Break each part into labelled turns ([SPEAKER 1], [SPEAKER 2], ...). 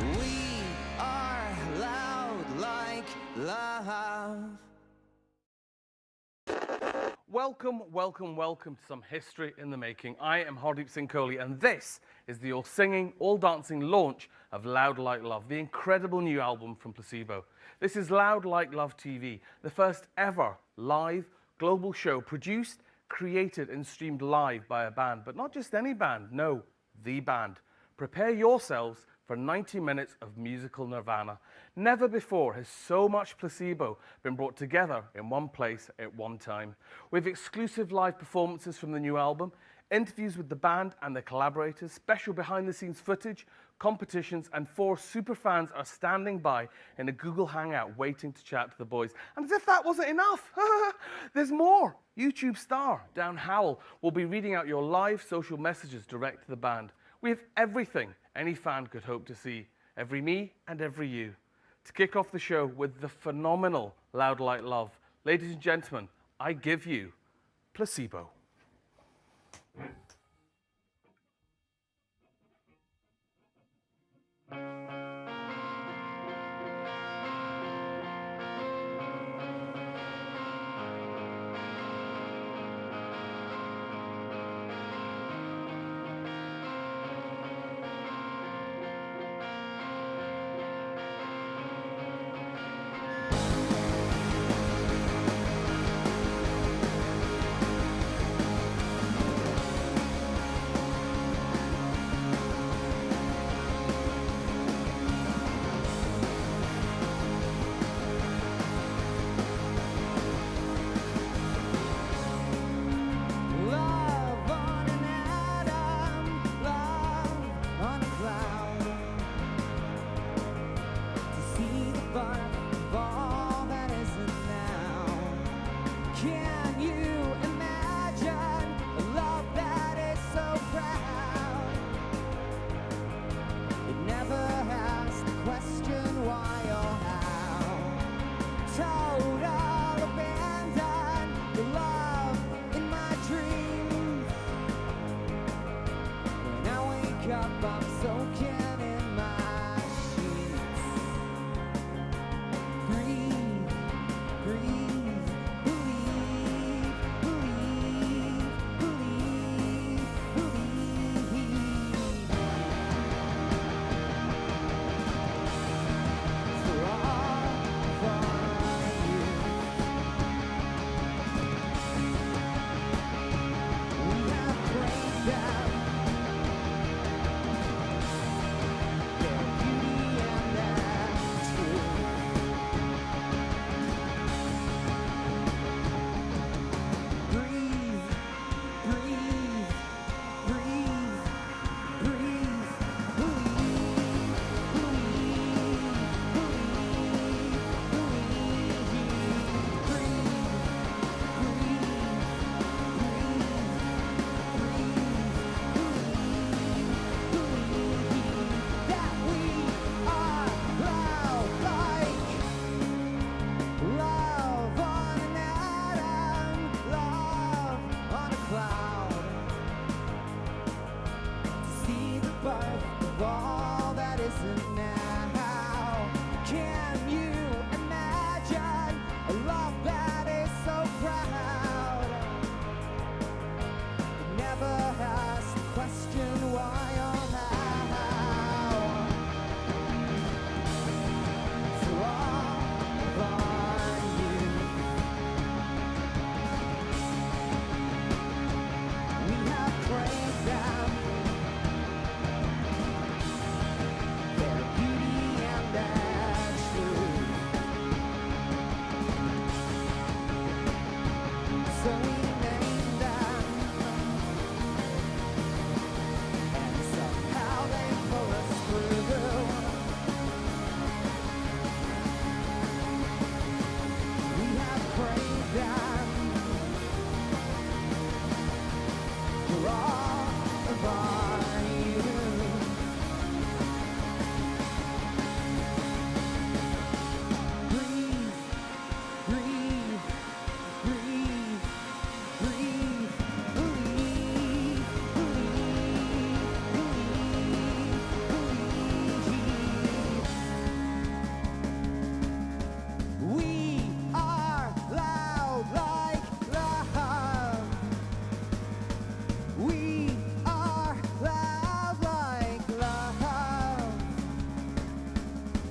[SPEAKER 1] We are loud like love.
[SPEAKER 2] Welcome to some history in the making. I am Hardeep Singh Kohli, and this is the all-singing, all-dancing launch of Loud Like Love, the incredible new album from Placebo. This is Loud Like Love TV, the first ever live global show produced, created and streamed live by a band, but not just any band, no, the band. Prepare yourselves for 90 minutes of musical nirvana. Never before has so much Placebo been brought together in one place at one time. With exclusive live performances from the new album, interviews with the band and their collaborators, special behind-the-scenes footage, competitions, and 4 super fans are standing by in a Google Hangout waiting to chat to the boys. And as if that wasn't enough, there's more. YouTube star Dan Howell will be reading out your live social messages direct to the band. We have everything any fan could hope to see, every me and every you. To kick off the show with the phenomenal Loud Like Love, ladies and gentlemen, I give you Placebo.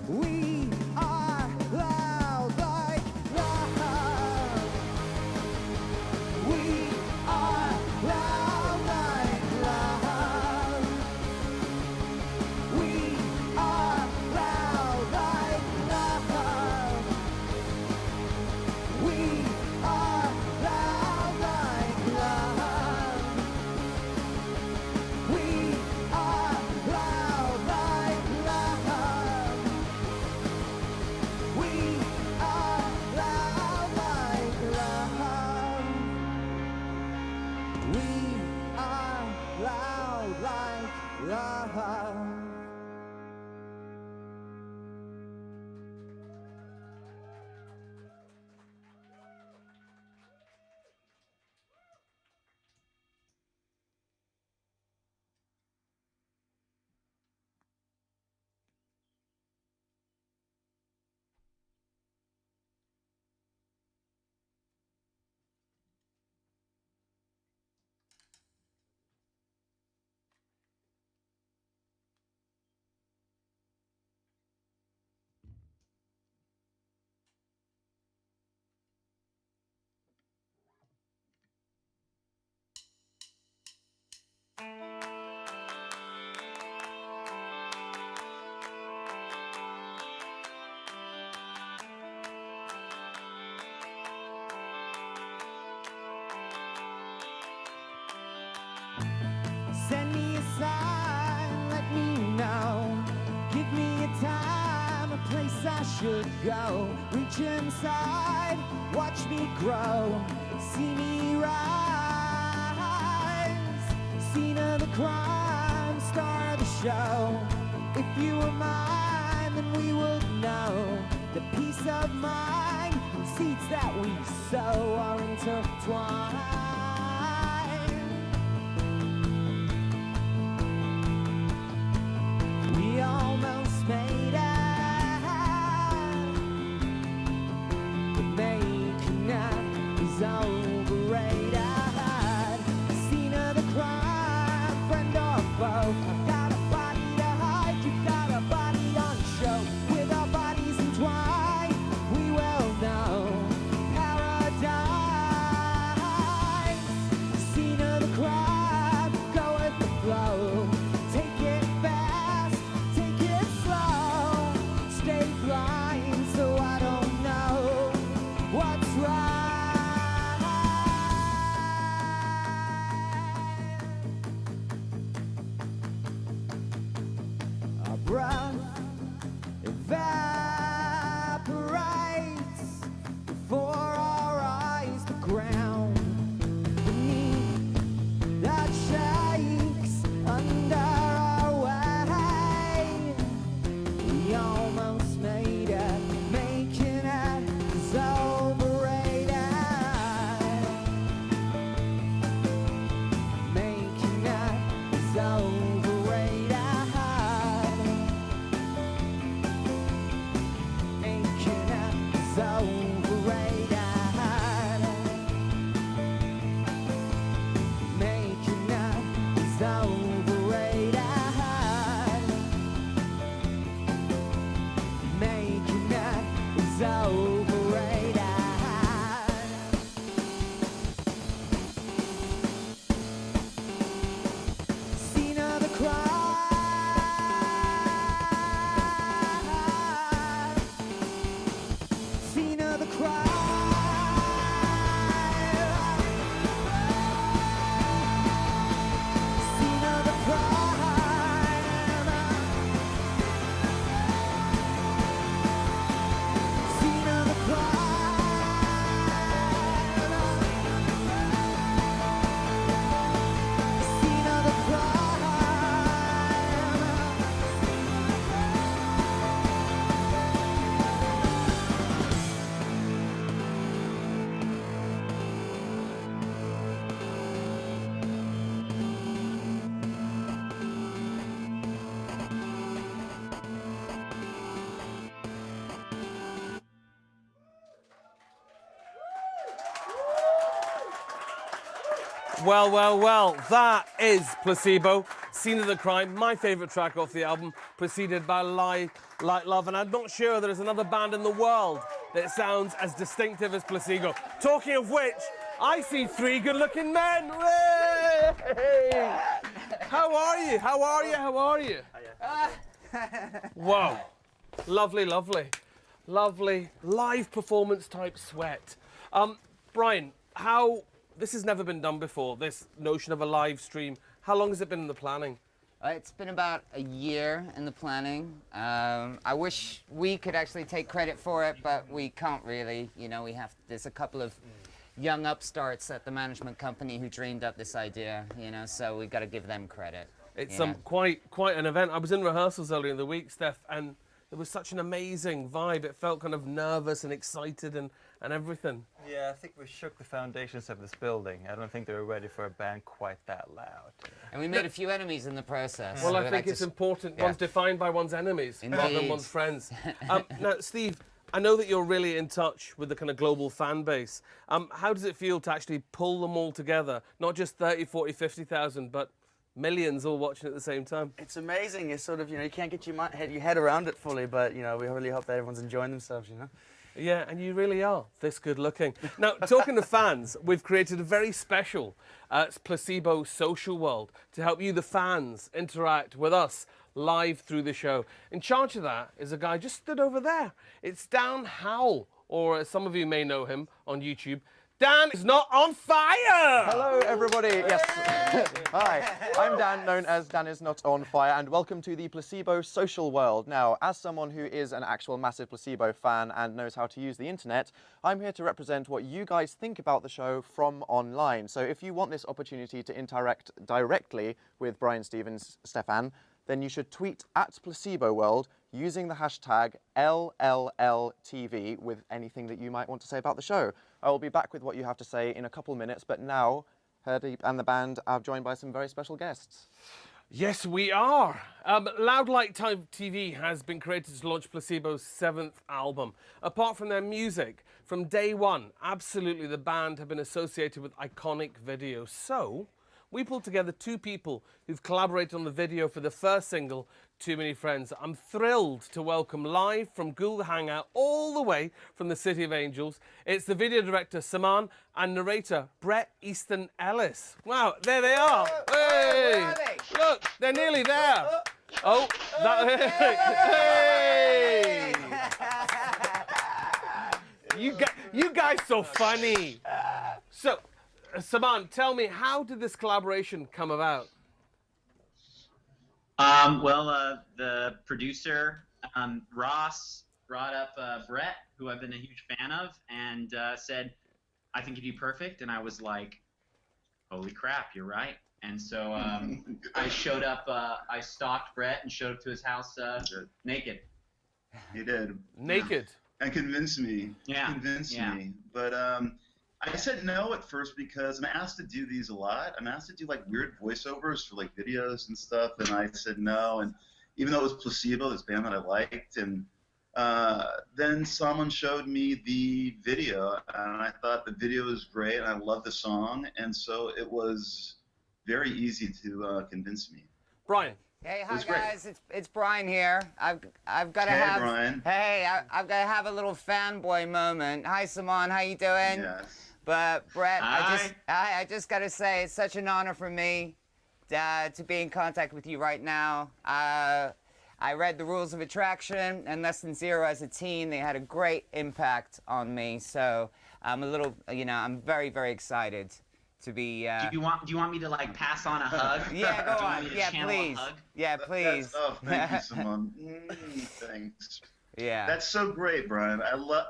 [SPEAKER 1] We are loud like love. We are loud like love. We are loud like love. We are loud like love. We are loud like love. We are loud like love. We are loud like love. Send me a sign, let me know. Give me a time, a place I should go. Reach inside, watch me grow. See me rise. Scene of the crime, star of the show. If you were mine, then we would know. The peace of mind, seeds that we sow are intertwined. We almost made it, but making it is overrated. Scene of the crime, friend or foe. I've got a body to hide, you've got a body on show. With our bodies entwined, we will know paradise. Scene of the crime, go with the flow. Take it fast, take it slow. Stay blind so I don't know what's right. Our breath evaporates before our eyes. The ground beneath that shakes under our weight. We almost made it, making it is overrated. Making it is overrated. Making it is overrated. Making it is overrated. Making it is overrated. Scene of the crime. Scene of the crime. Scene of the crime. Scene of the crime. Scene of the crime.
[SPEAKER 2] Well, well, well, that is Placebo. Scene of the Crime, my favourite track off the album, preceded by Lie Like Love. And I'm not sure there is another band in the world that sounds as distinctive as Placebo. Talking of which, I see three good-looking men. Hey! How are you? How are you? How are you? Whoa. Lovely, lovely. Lovely live performance type sweat. Brian, this has never been done before, this notion of a live stream. How long has it been in the planning?
[SPEAKER 3] It's been about a year in the planning. I wish we could actually take credit for it, but we can't really. You know, there's a couple of young upstarts at the management company who dreamed up this idea, you know, so we've got to give them credit.
[SPEAKER 2] It's quite an event. I was in rehearsals earlier in the week, Steph, and there was such an amazing vibe. It felt kind of nervous and excited and everything.
[SPEAKER 4] Yeah, I think we shook the foundations of this building. I don't think they were ready for a band quite that loud.
[SPEAKER 3] And we made a few enemies in the process.
[SPEAKER 2] Well,
[SPEAKER 3] so
[SPEAKER 2] I think it's important one's defined by one's enemies rather than one's friends. Now, Steve, I know that you're really in touch with the kind of global fan base. How does it feel to actually pull them all together? Not just 30, 40, 50,000, but millions all watching at the same time.
[SPEAKER 5] It's amazing. It's sort of, you know, you can't get your head around it fully, but, you know, we really hope that everyone's enjoying themselves, you know?
[SPEAKER 2] Yeah, and you really are this good looking. Now, talking to fans, we've created a very special Placebo social world to help you, the fans, interact with us live through the show. In charge of that is a guy just stood over there. It's Dan Howell, or as some of you may know him on YouTube, Dan is not on fire!
[SPEAKER 6] Hello, everybody. Yes. Hi, I'm Dan, known as Dan is Not On Fire, and welcome to the Placebo social world. Now, as someone who is an actual massive Placebo fan and knows how to use the internet, I'm here to represent what you guys think about the show from online. So if you want this opportunity to interact directly with Brian, Stevens, Stefan, then you should tweet at Placebo World using the hashtag LLLTV with anything that you might want to say about the show. I will be back with what you have to say in a couple minutes, but now Herdy and the band are joined by some very special guests.
[SPEAKER 2] Yes, we are. Loud Like TV has been created to launch Placebo's 7th album. Apart from their music, from day one, absolutely the band have been associated with iconic videos. So, we pulled together two people who've collaborated on the video for the first single, Too Many Friends. I'm thrilled to welcome live from Google Hangout all the way from the City of Angels. It's the video director, Saman, and narrator, Bret Easton Ellis. Wow, there they are. Hey! Look, they're nearly there. Oh, hey! You guys so funny. So, Saman, tell me, how did this collaboration come about?
[SPEAKER 7] The producer, Ross, brought up Brett, who I've been a huge fan of, and said, I think you'd be perfect. And I was like, holy crap, you're right. And so I showed up, I stalked Brett and showed up to his house naked.
[SPEAKER 8] He did.
[SPEAKER 2] Naked?
[SPEAKER 8] And convinced me.
[SPEAKER 7] Yeah.
[SPEAKER 8] Convinced me. But I said no at first because I'm asked to do these a lot. I'm asked to do like weird voiceovers for like videos and stuff, and I said no. And even though it was Placebo, this band that I liked, and then someone showed me the video, and I thought the video was great, and I loved the song, and so it was very easy to convince me.
[SPEAKER 2] Brian.
[SPEAKER 3] Hey, hi guys, it's Brian here. I've got to have.
[SPEAKER 8] Brian.
[SPEAKER 3] Hey, I've got to have a little fanboy moment. Hi, Simon, how you doing?
[SPEAKER 8] Yes.
[SPEAKER 3] But Brett,
[SPEAKER 7] Hi.
[SPEAKER 3] I just got to say, it's such an honor for me to be in contact with you right now. I read The Rules of Attraction and Less Than Zero as a teen. They had a great impact on me. So I'm a little, you know, I'm very, very very to be.
[SPEAKER 7] Do you want me to like pass on a hug?
[SPEAKER 3] Yeah, go
[SPEAKER 7] Do you want
[SPEAKER 3] on.
[SPEAKER 7] me to
[SPEAKER 3] Yeah,
[SPEAKER 7] channel a
[SPEAKER 3] please.
[SPEAKER 7] hug?
[SPEAKER 3] Yeah, please.
[SPEAKER 8] Oh, thank you, Simone. Thanks.
[SPEAKER 3] Yeah.
[SPEAKER 8] That's so great, Brian.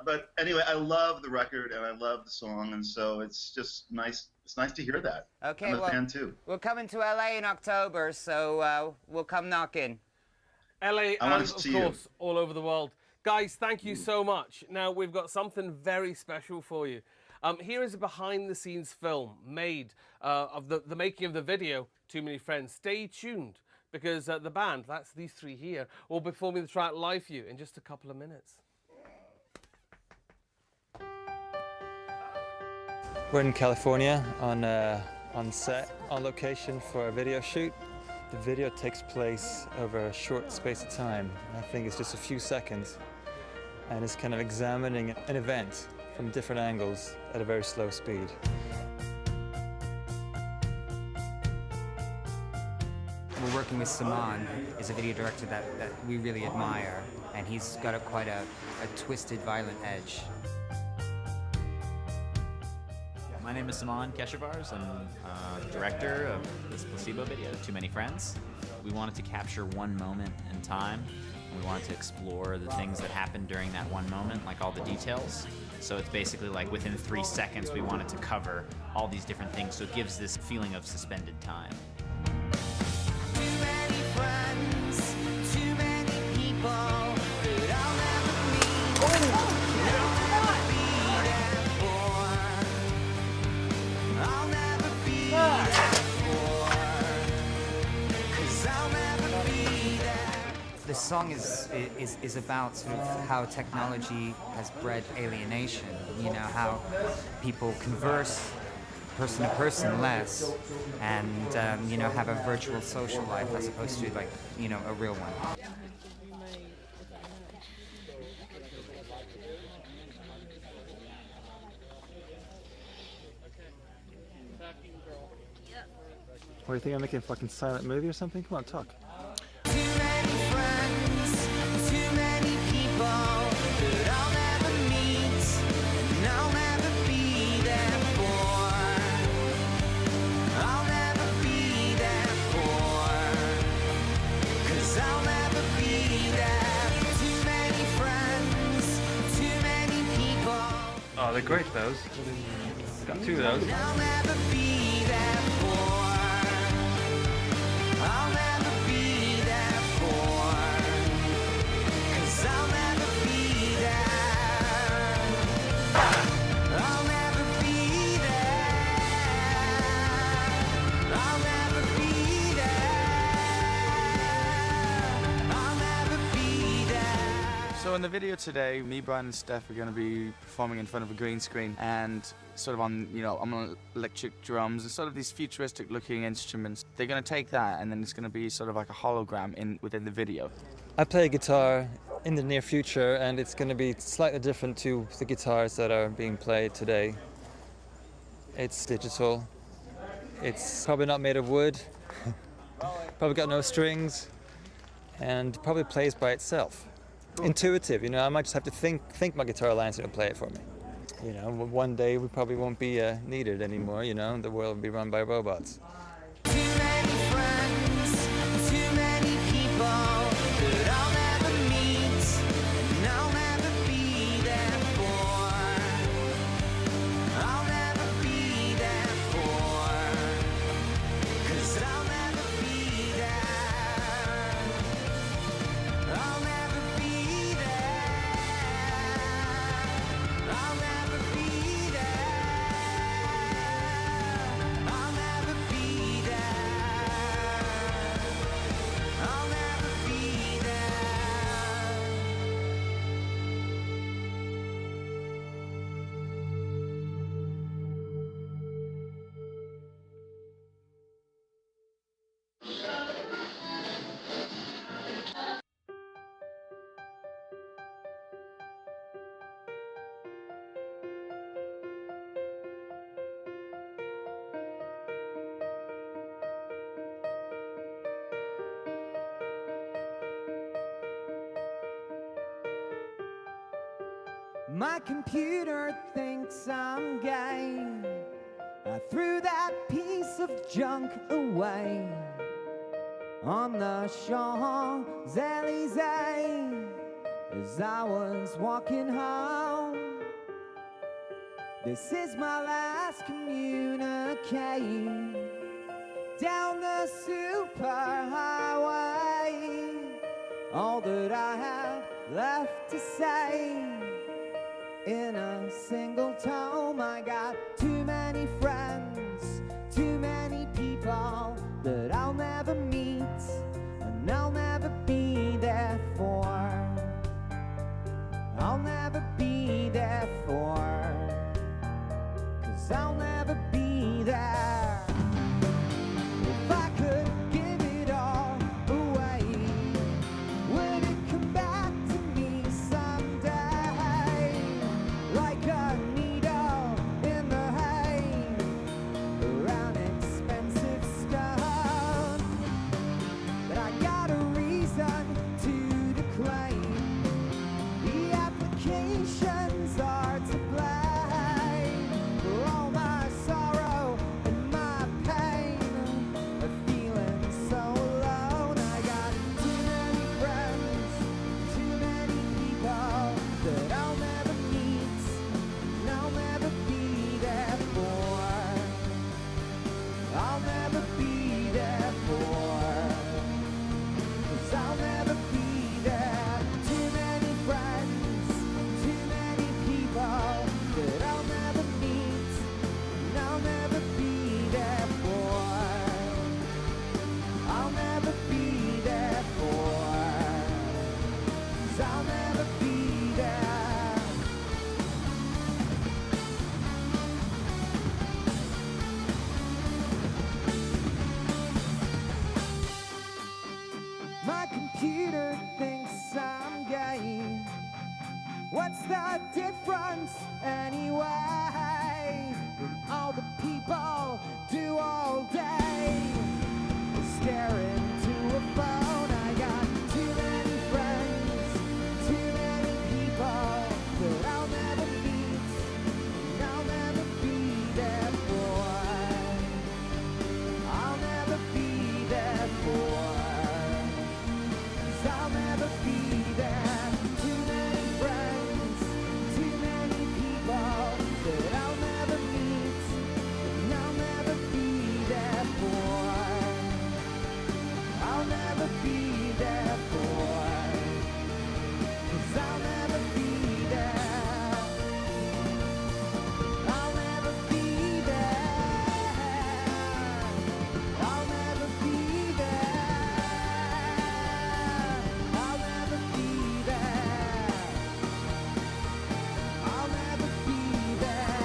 [SPEAKER 8] But anyway, I love the record and I love the song, and so it's just nice. It's nice to hear that.
[SPEAKER 3] Okay,
[SPEAKER 8] I'm a fan too.
[SPEAKER 3] We're coming to LA in October, so we'll come knocking.
[SPEAKER 2] LA
[SPEAKER 8] I wanna
[SPEAKER 2] and, of
[SPEAKER 8] see
[SPEAKER 2] course, all over the world. Guys, thank you so much. Now, we've got something very special for you. Here is a behind-the-scenes film made of the making of the video, Too Many Friends. Stay tuned, because the band, that's these three here, will be performing the track live for you in just a couple of minutes.
[SPEAKER 4] We're in California on set, on location for a video shoot. The video takes place over a short space of time. I think it's just a few seconds, and it's kind of examining an event from different angles at a very slow speed.
[SPEAKER 9] We're working with Saman, is a video director that we really admire, and he's got quite a twisted, violent edge.
[SPEAKER 10] My name is Saman Keshavars. I'm director of this Placebo video, Too Many Friends. We wanted to capture one moment in time. We wanted to explore the things that happened during that one moment, like all the details. So it's basically like within 3 seconds we wanted to cover all these different things, so it gives this feeling of suspended time.
[SPEAKER 1] Too many friends, too many people that I'll never meet. I'll never be there for. I'll never be there for. 'Cause I'll never be there.
[SPEAKER 9] The song is about sort of how technology has bred alienation, you know, how people converse person to person less and, you know, have a virtual social life as opposed to, like, you know, a real one.
[SPEAKER 4] What do you think? I'm making a fucking silent movie or something? Come on, talk.
[SPEAKER 1] Too many friends, too many people that I'll never meet, and I'll never be there for. I'll never be there for. 'Cause I'll never be there. Too many friends, too many people.
[SPEAKER 2] Oh, they're great, those. Got 2 of those.
[SPEAKER 1] I'll never be there for. I'll never be there for. 'Cause I'll never be there. I'll never be there. I'll never be there. I'll never be there.
[SPEAKER 5] So in the video today, me, Brian, and Steph are going to be performing in front of a green screen and sort of on, you know, I'm on electric drums and sort of these futuristic-looking instruments. They're going to take that and then it's going to be sort of like a hologram within the video.
[SPEAKER 4] I play guitar in the near future, and it's going to be slightly different to the guitars that are being played today. It's digital. It's probably not made of wood. Probably got no strings, and probably plays by itself. Intuitive, you know. I might just have to think my guitar lines and it'll play it for me. You know, one day we probably won't be needed anymore. You know, the world will be run by robots.
[SPEAKER 1] Too many friends, too many people that I'll never meet, and I'll never be there for. I'll never be there for. 'Cause I'll never be there. I'll never be there. I'll never be there. I'll never be there. I'll never be there. My computer thinks I'm gay. I threw that piece of junk away on the Champs-Elysees as I was walking home. This is my last communique down the superhighway. All that I have left to say in a single tome. I got too many friends, too many people that I'll never meet, and I'll never be there for. I'll never be there for. 'Cause I'll never be there. If I could give it all What's the difference anyway? All the people do all day stare into a phone. I got too many friends, too many people that I'll never meet, and I'll never be there for. I'll never be there for, 'cause I'll never be there. Too many friends, too many people that I'll never meet, and I'll never be there for. I'll never be there for, 'cause I'll never be there. I'll never be there. I'll never be there. I'll never be there. I'll never be there.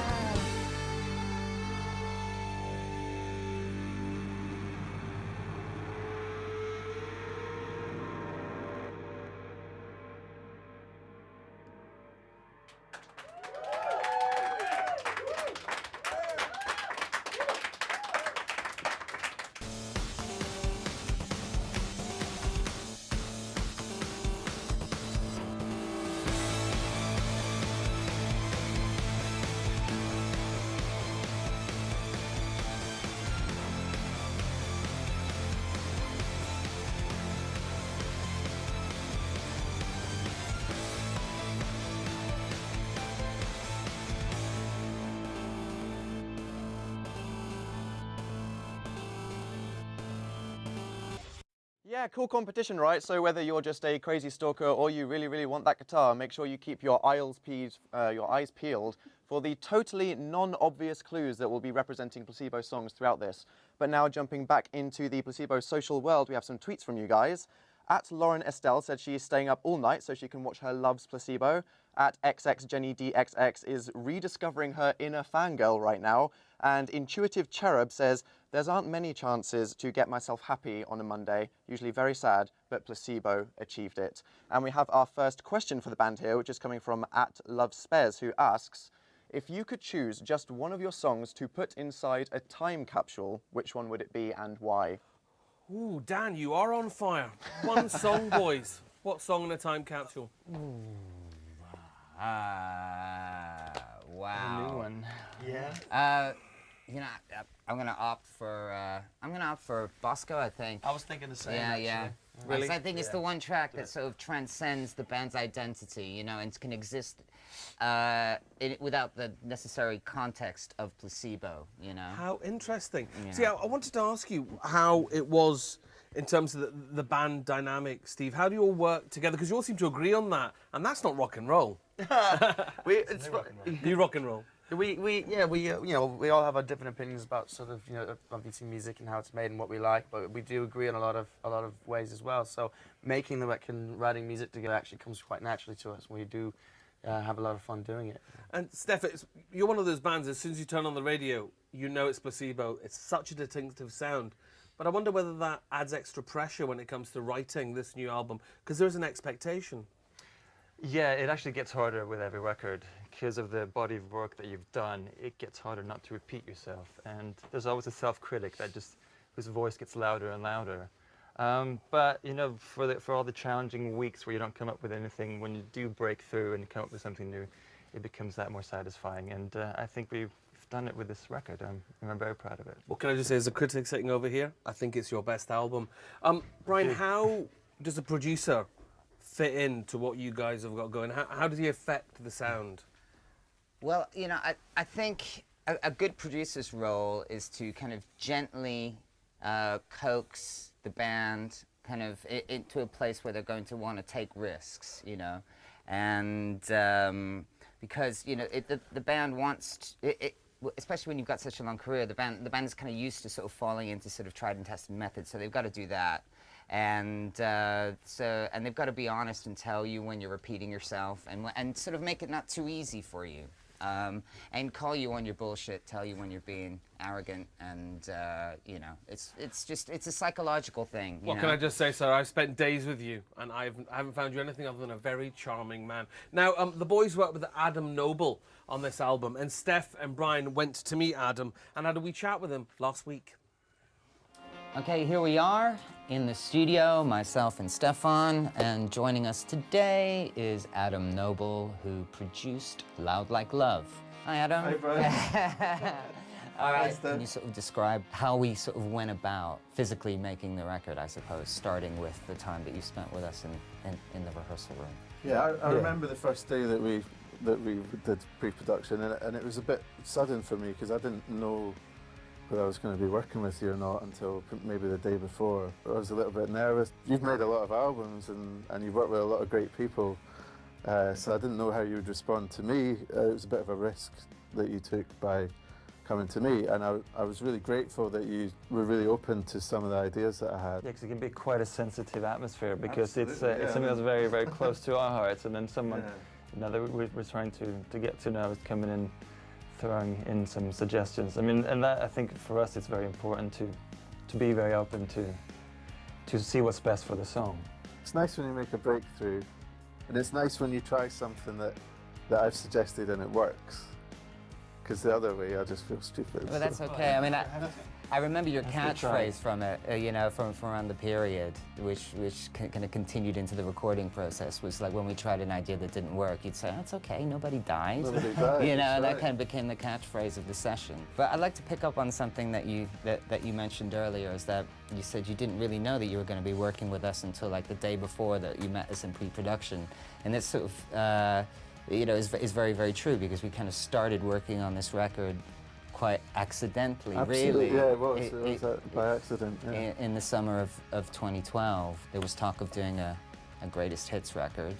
[SPEAKER 6] Yeah, cool competition, right? So whether you're just a crazy stalker or you really, really want that guitar, make sure you keep your eyes peeled for the totally non-obvious clues that will be representing Placebo songs throughout this. But now jumping back into the Placebo social world, we have some tweets from you guys. At Lauren Estelle said she is staying up all night so she can watch her Loves Placebo. At XXJennyDXX is rediscovering her inner fangirl right now. And Intuitive Cherub says, "There's aren't many chances to get myself happy on a Monday, usually very sad, but Placebo achieved it." And we have our first question for the band here, which is coming from at LoveSpez, who asks, if you could choose just one of your songs to put inside a time capsule, which one would it be and why?
[SPEAKER 2] Ooh, Dan, you are on fire. One song, boys. What song in a time capsule?
[SPEAKER 3] Wow.
[SPEAKER 4] A new one.
[SPEAKER 3] You know, I'm gonna opt for Bosco, I think.
[SPEAKER 5] I was thinking the same.
[SPEAKER 3] Yeah,
[SPEAKER 5] actually.
[SPEAKER 3] yeah.
[SPEAKER 2] Really?
[SPEAKER 3] Because I think it's the one track that sort of transcends the band's identity, you know, and can exist without the necessary context of Placebo, you know.
[SPEAKER 2] How interesting.
[SPEAKER 3] Yeah.
[SPEAKER 2] See, I wanted to ask you how it was in terms of the band dynamic, Steve. How do you all work together? Because you all seem to agree on that, and that's not rock and roll. You rock and roll.
[SPEAKER 5] We all have our different opinions about sort of, obviously music and how it's made and what we like, but we do agree on a lot of ways as well. So making the record and writing music together actually comes quite naturally to us. We do have a lot of fun doing it.
[SPEAKER 2] And Steph, you're one of those bands, as soon as you turn on the radio, you know it's Placebo. It's such a distinctive sound. But I wonder whether that adds extra pressure when it comes to writing this new album, because there's an expectation.
[SPEAKER 4] Yeah, it actually gets harder with every record because of the body of work that you've done. It gets harder not to repeat yourself, and there's always a self-critic whose voice gets louder and louder. But for all the challenging weeks where you don't come up with anything, when you do break through and you come up with something new, it becomes that more satisfying. And I think we've done it with this record. I'm very proud of it.
[SPEAKER 2] Well, can I just say, as a critic sitting over here, I think it's your best album. Brian, how does a producer fit into what you guys have got going? How does he affect the sound?
[SPEAKER 3] Well, I think a good producer's role is to kind of gently coax the band kind of into a place where they're going to want to take risks, and because the band wants especially when you've got such a long career, the band is kind of used to sort of falling into sort of tried and tested methods, so they've got to do that. And and they've got to be honest and tell you when you're repeating yourself, and sort of make it not too easy for you. and call you on your bullshit, tell you when you're being arrogant, and you know, it's a psychological thing.
[SPEAKER 2] What can I just say, sir? I've spent days with you, and I haven't found you anything other than a very charming man. Now, the boys worked with Adam Noble on this album, and Steph and Brian went to meet Adam and had a wee chat with him last week.
[SPEAKER 3] Okay, here we are in the studio, myself and Stefan, and joining us today is Adam Noble, who produced Loud Like Love. Hi, Adam.
[SPEAKER 6] Hi, Brian.
[SPEAKER 3] All right, can you sort of describe how we sort of went about physically making the record, I suppose, starting with the time that you spent with us in the rehearsal room?
[SPEAKER 11] Yeah, I remember the first day that we did pre-production, and it was a bit sudden for me because I didn't know whether I was going to be working with you or not until maybe the day before. I was a little bit nervous. You've made a lot of albums and you've worked with a lot of great people, so I didn't know how you would respond to me. It was a bit of a risk that you took by coming to me, and I was really grateful that you were really open to some of the ideas that I had.
[SPEAKER 4] Yeah, because it can be quite a sensitive atmosphere because it's
[SPEAKER 11] Absolutely,
[SPEAKER 4] something that's very, very close to our hearts, and then someone
[SPEAKER 11] Yeah.
[SPEAKER 4] you know, that we're trying to get to know is coming in, throwing in some suggestions. I mean, and that, I think for us it's very important to be very open to see what's best for the song.
[SPEAKER 11] It's nice when you make a breakthrough, and it's nice when you try something that I've suggested and it works. Because the other way, I just feel stupid.
[SPEAKER 3] Well, that's okay. I mean, I remember your catchphrase from it, you know, from around the period, which kind of continued into the recording process, was like when we tried an idea that didn't work, you'd say, that's okay, nobody died.
[SPEAKER 11] Nobody died,
[SPEAKER 3] You know, and that
[SPEAKER 11] right.
[SPEAKER 3] kind of became the catchphrase of the session. But I'd like to pick up on something that you mentioned earlier, is that you said you didn't really know that you were going to be working with us until like the day before that you met us in pre-production. And it's sort of, you know, is very, very true, because we kind of started working on this record quite accidentally,
[SPEAKER 11] Absolutely,
[SPEAKER 3] really.
[SPEAKER 11] yeah, it was by accident. Yeah.
[SPEAKER 3] In the summer of 2012, there was talk of doing a greatest hits record.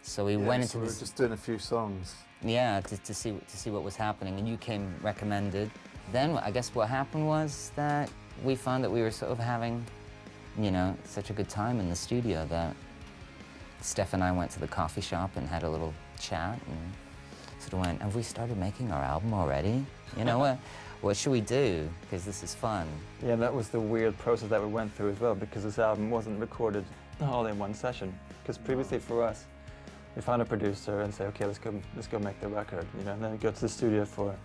[SPEAKER 3] So we went into
[SPEAKER 11] so we
[SPEAKER 3] this.
[SPEAKER 11] were just doing a few songs.
[SPEAKER 3] Yeah, to see what was happening, and you came recommended. Then I guess what happened was that we found that we were sort of having, you know, such a good time in the studio that Steph and I went to the coffee shop and had a little chat and sort of went, have we started making our album already? You know, what should we do? Because this is fun.
[SPEAKER 4] Yeah, that was the weird process that we went through as well, because this album wasn't recorded all in one session. Because previously for us, we found a producer and say, okay, let's go make the record, you know, and then go to the studio for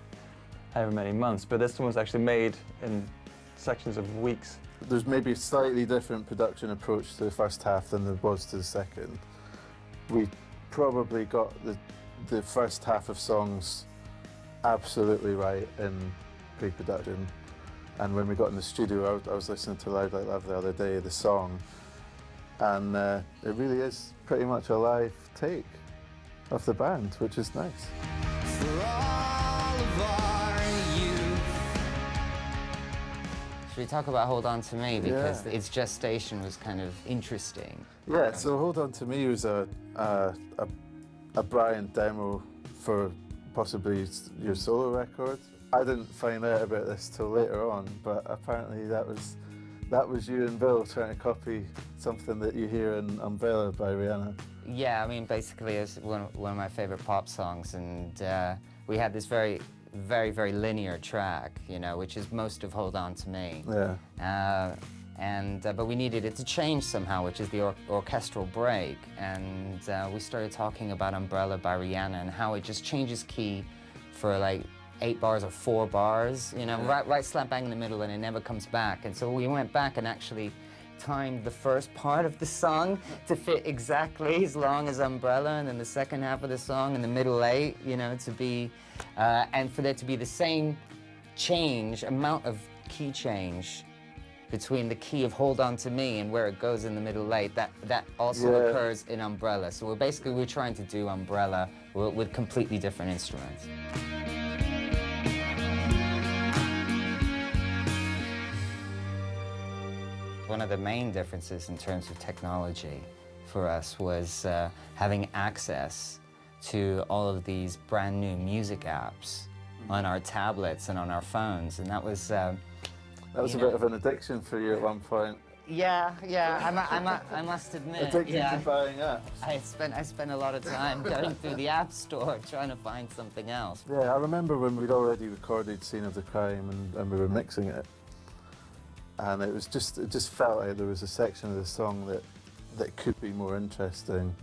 [SPEAKER 4] however many months. But this one was actually made in sections of weeks.
[SPEAKER 11] There's maybe a slightly different production approach to the first half than there was to the second. We probably got the first half of songs absolutely right in pre-production, and when we got in the studio, I was listening to Loud Like Love the other day, the song, and it really is pretty much a live take of the band, which is nice.
[SPEAKER 1] For all of our youth.
[SPEAKER 3] Should we talk about Hold On To Me? Because
[SPEAKER 11] Yeah.
[SPEAKER 3] its gestation was kind of interesting.
[SPEAKER 11] Yeah, so Hold On To Me was a Brian demo for possibly your solo record. I didn't find out about this till later on, but apparently that was you and Bill trying to copy something that you hear in Umbrella by Rihanna.
[SPEAKER 3] Yeah, I mean, basically it's one of my favorite pop songs, and we had this very, very, very linear track, you know, which is most of Hold On To Me.
[SPEAKER 11] Yeah.
[SPEAKER 3] But we needed it to change somehow, which is the orchestral break. And we started talking about Umbrella by Rihanna and how it just changes key for like 8 bars or 4 bars, you know, right slap bang in the middle, and it never comes back. And so we went back and actually timed the first part of the song to fit exactly as long as Umbrella, and then the second half of the song in the middle 8, you know, to be, and for there to be the same amount of key change between the key of Hold On To Me and where it goes in the middle 8, that also occurs in Umbrella. So we're trying to do Umbrella with completely different instruments. One of the main differences in terms of technology for us was having access to all of these brand new music apps on our tablets and on our phones, and that was
[SPEAKER 11] That was a bit of an addiction for you at one point.
[SPEAKER 3] Yeah, I must admit.
[SPEAKER 11] Addicted to buying apps.
[SPEAKER 3] I spent a lot of time going through the App Store trying to find something else.
[SPEAKER 11] Yeah, I remember when we'd already recorded Scene of the Crime and we were mixing it. And it just felt like there was a section of the song that could be more interesting.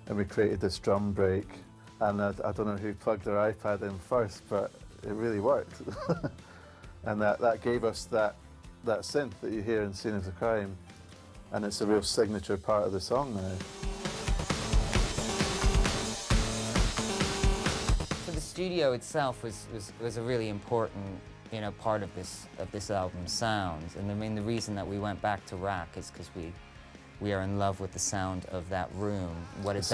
[SPEAKER 11] And we created this drum break. And I don't know who plugged their iPad in first, but it really worked. And that gave us that synth that you hear in Scene of the Crime. And it's a real signature part of the song now.
[SPEAKER 3] So the studio itself was a really important, you know, part of this album's sound. And I mean, the reason that we went back to Rack is because we are in love with the sound of that room, what it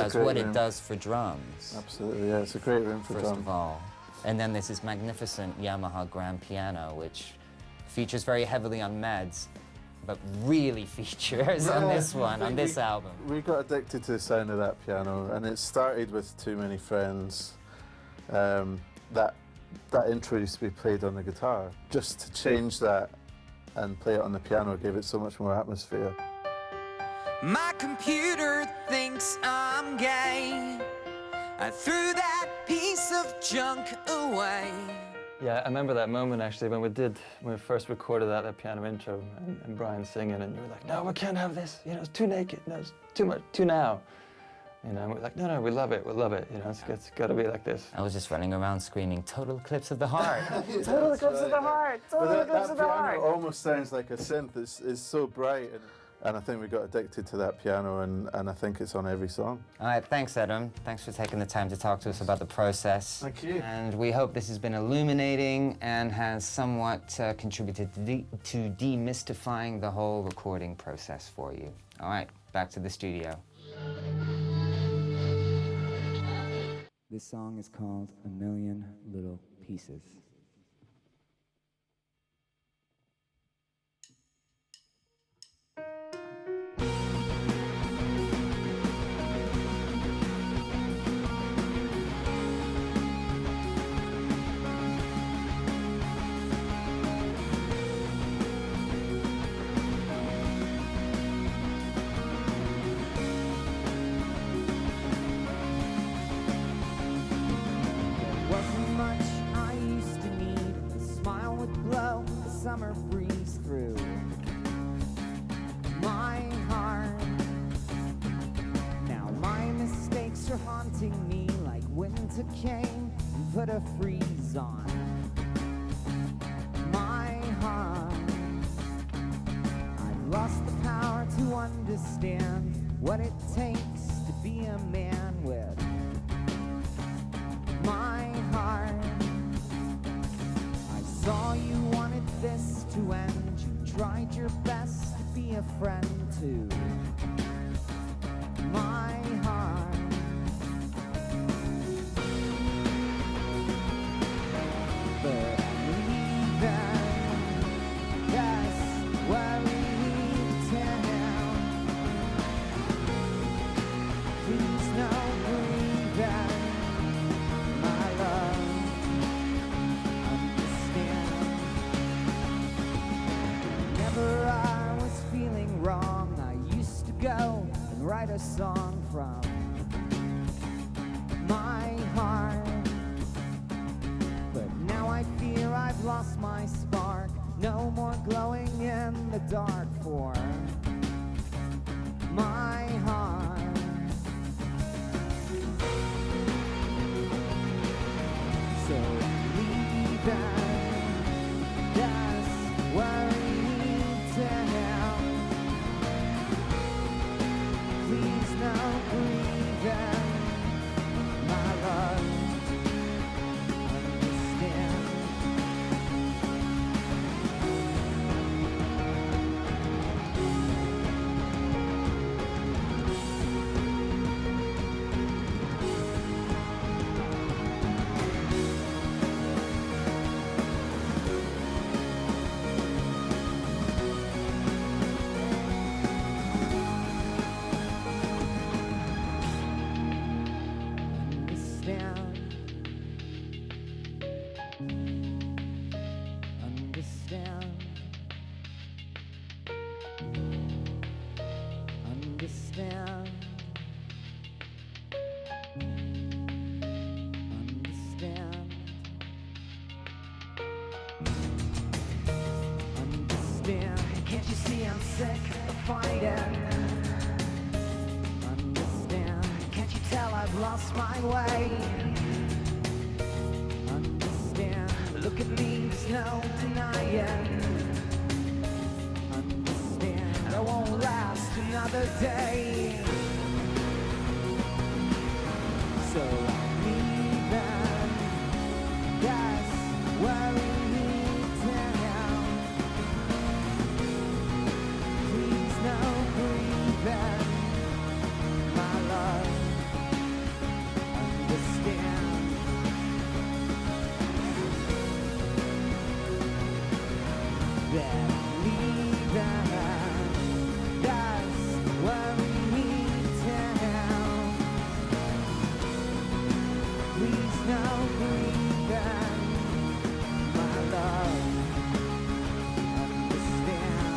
[SPEAKER 3] does for drums.
[SPEAKER 11] Absolutely, yeah, it's a great room for drums.
[SPEAKER 3] First of all. And then there's this magnificent Yamaha grand piano, which features very heavily on Meds, but really features on this one, on this album.
[SPEAKER 11] We got addicted to the sound of that piano, and it started with Too Many Friends. That intro used to be played on the guitar. Just to change that and play it on the piano gave it so much more atmosphere.
[SPEAKER 1] My computer thinks I'm gay. I threw that piece of junk away.
[SPEAKER 4] Yeah, I remember that moment actually when we first recorded that piano intro and Brian singing, and you were like, no, we can't have this, you know, it's too naked, no, it's too much, too now. You know, and we're like, no, we love it, you know, it's got to be like this.
[SPEAKER 3] I was just running around screaming, total eclipse of the heart.
[SPEAKER 1] Total eclipse of the heart. Total eclipse of the heart.
[SPEAKER 11] That piano almost sounds like a synth. It's so bright. And I think we got addicted to that piano, and I think it's on every song.
[SPEAKER 3] All right, thanks, Adam. Thanks for taking the time to talk to us about the process.
[SPEAKER 11] Thank you.
[SPEAKER 3] And we hope this has been illuminating and has somewhat contributed to demystifying the whole recording process for you. All right, back to the studio. This song is called A Million Little Pieces. Summer breeze through my heart. Now my mistakes are haunting me like winter came and put a freeze on my heart. I've lost the power to understand what it takes to be a man with my heart. I saw you wanted this to end. You tried your best to be a friend to my heart. But I'm leaving. That's where we town. Please no breathing, my love. I was feeling wrong, I used to go and write a song from my heart. But now I fear I've lost my spark. No more glowing in the dark for my heart. So leave that's where please no breathing, my love, understand. Understand.
[SPEAKER 1] understand. Can't you see I'm sick of fighting? Understand. Can't you tell I've lost my way? Understand. Look at me, there's no denying. Understand. I won't last another day. So I'm leaving. That's where we meet now. Please no grieving, my love. Understand. That I'm leaving. That's where we meet now. Please no grieving, my love. Understand.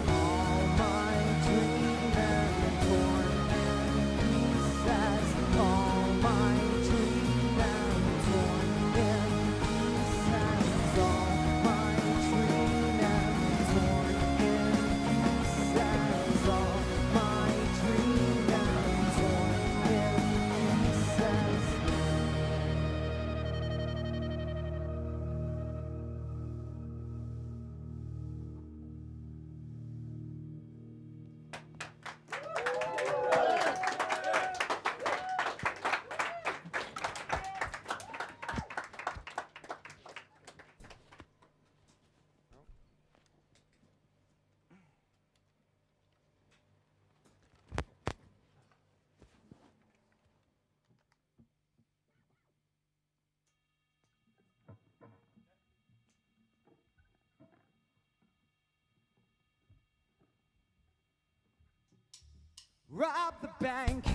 [SPEAKER 1] All my dreaming torn in pieces. All my dreaming torn in pieces. All my dreaming torn in pieces. All my dreaming torn in pieces. Rob the bank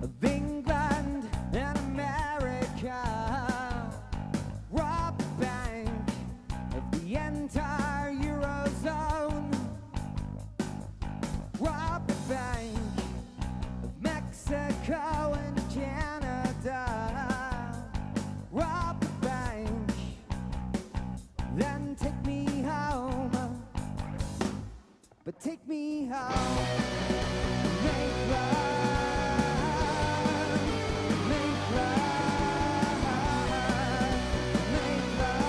[SPEAKER 1] of England and America. Rob the bank of the entire Eurozone. Rob the bank of Mexico and Canada. Rob the bank, then take me home. But take me home. Make love, make love, make love,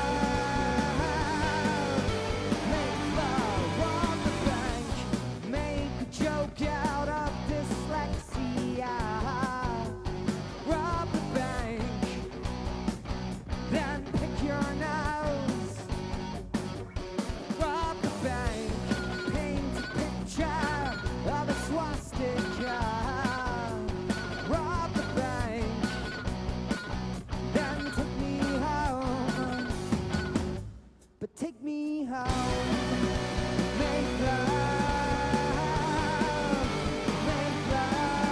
[SPEAKER 1] make love. Rob the bank, make a joke out of dyslexia. Rob the bank, then pick your nose. Rob the bank, paint a picture of a swastika. Rob the bank, then take me home. But take me home. Make love, make love,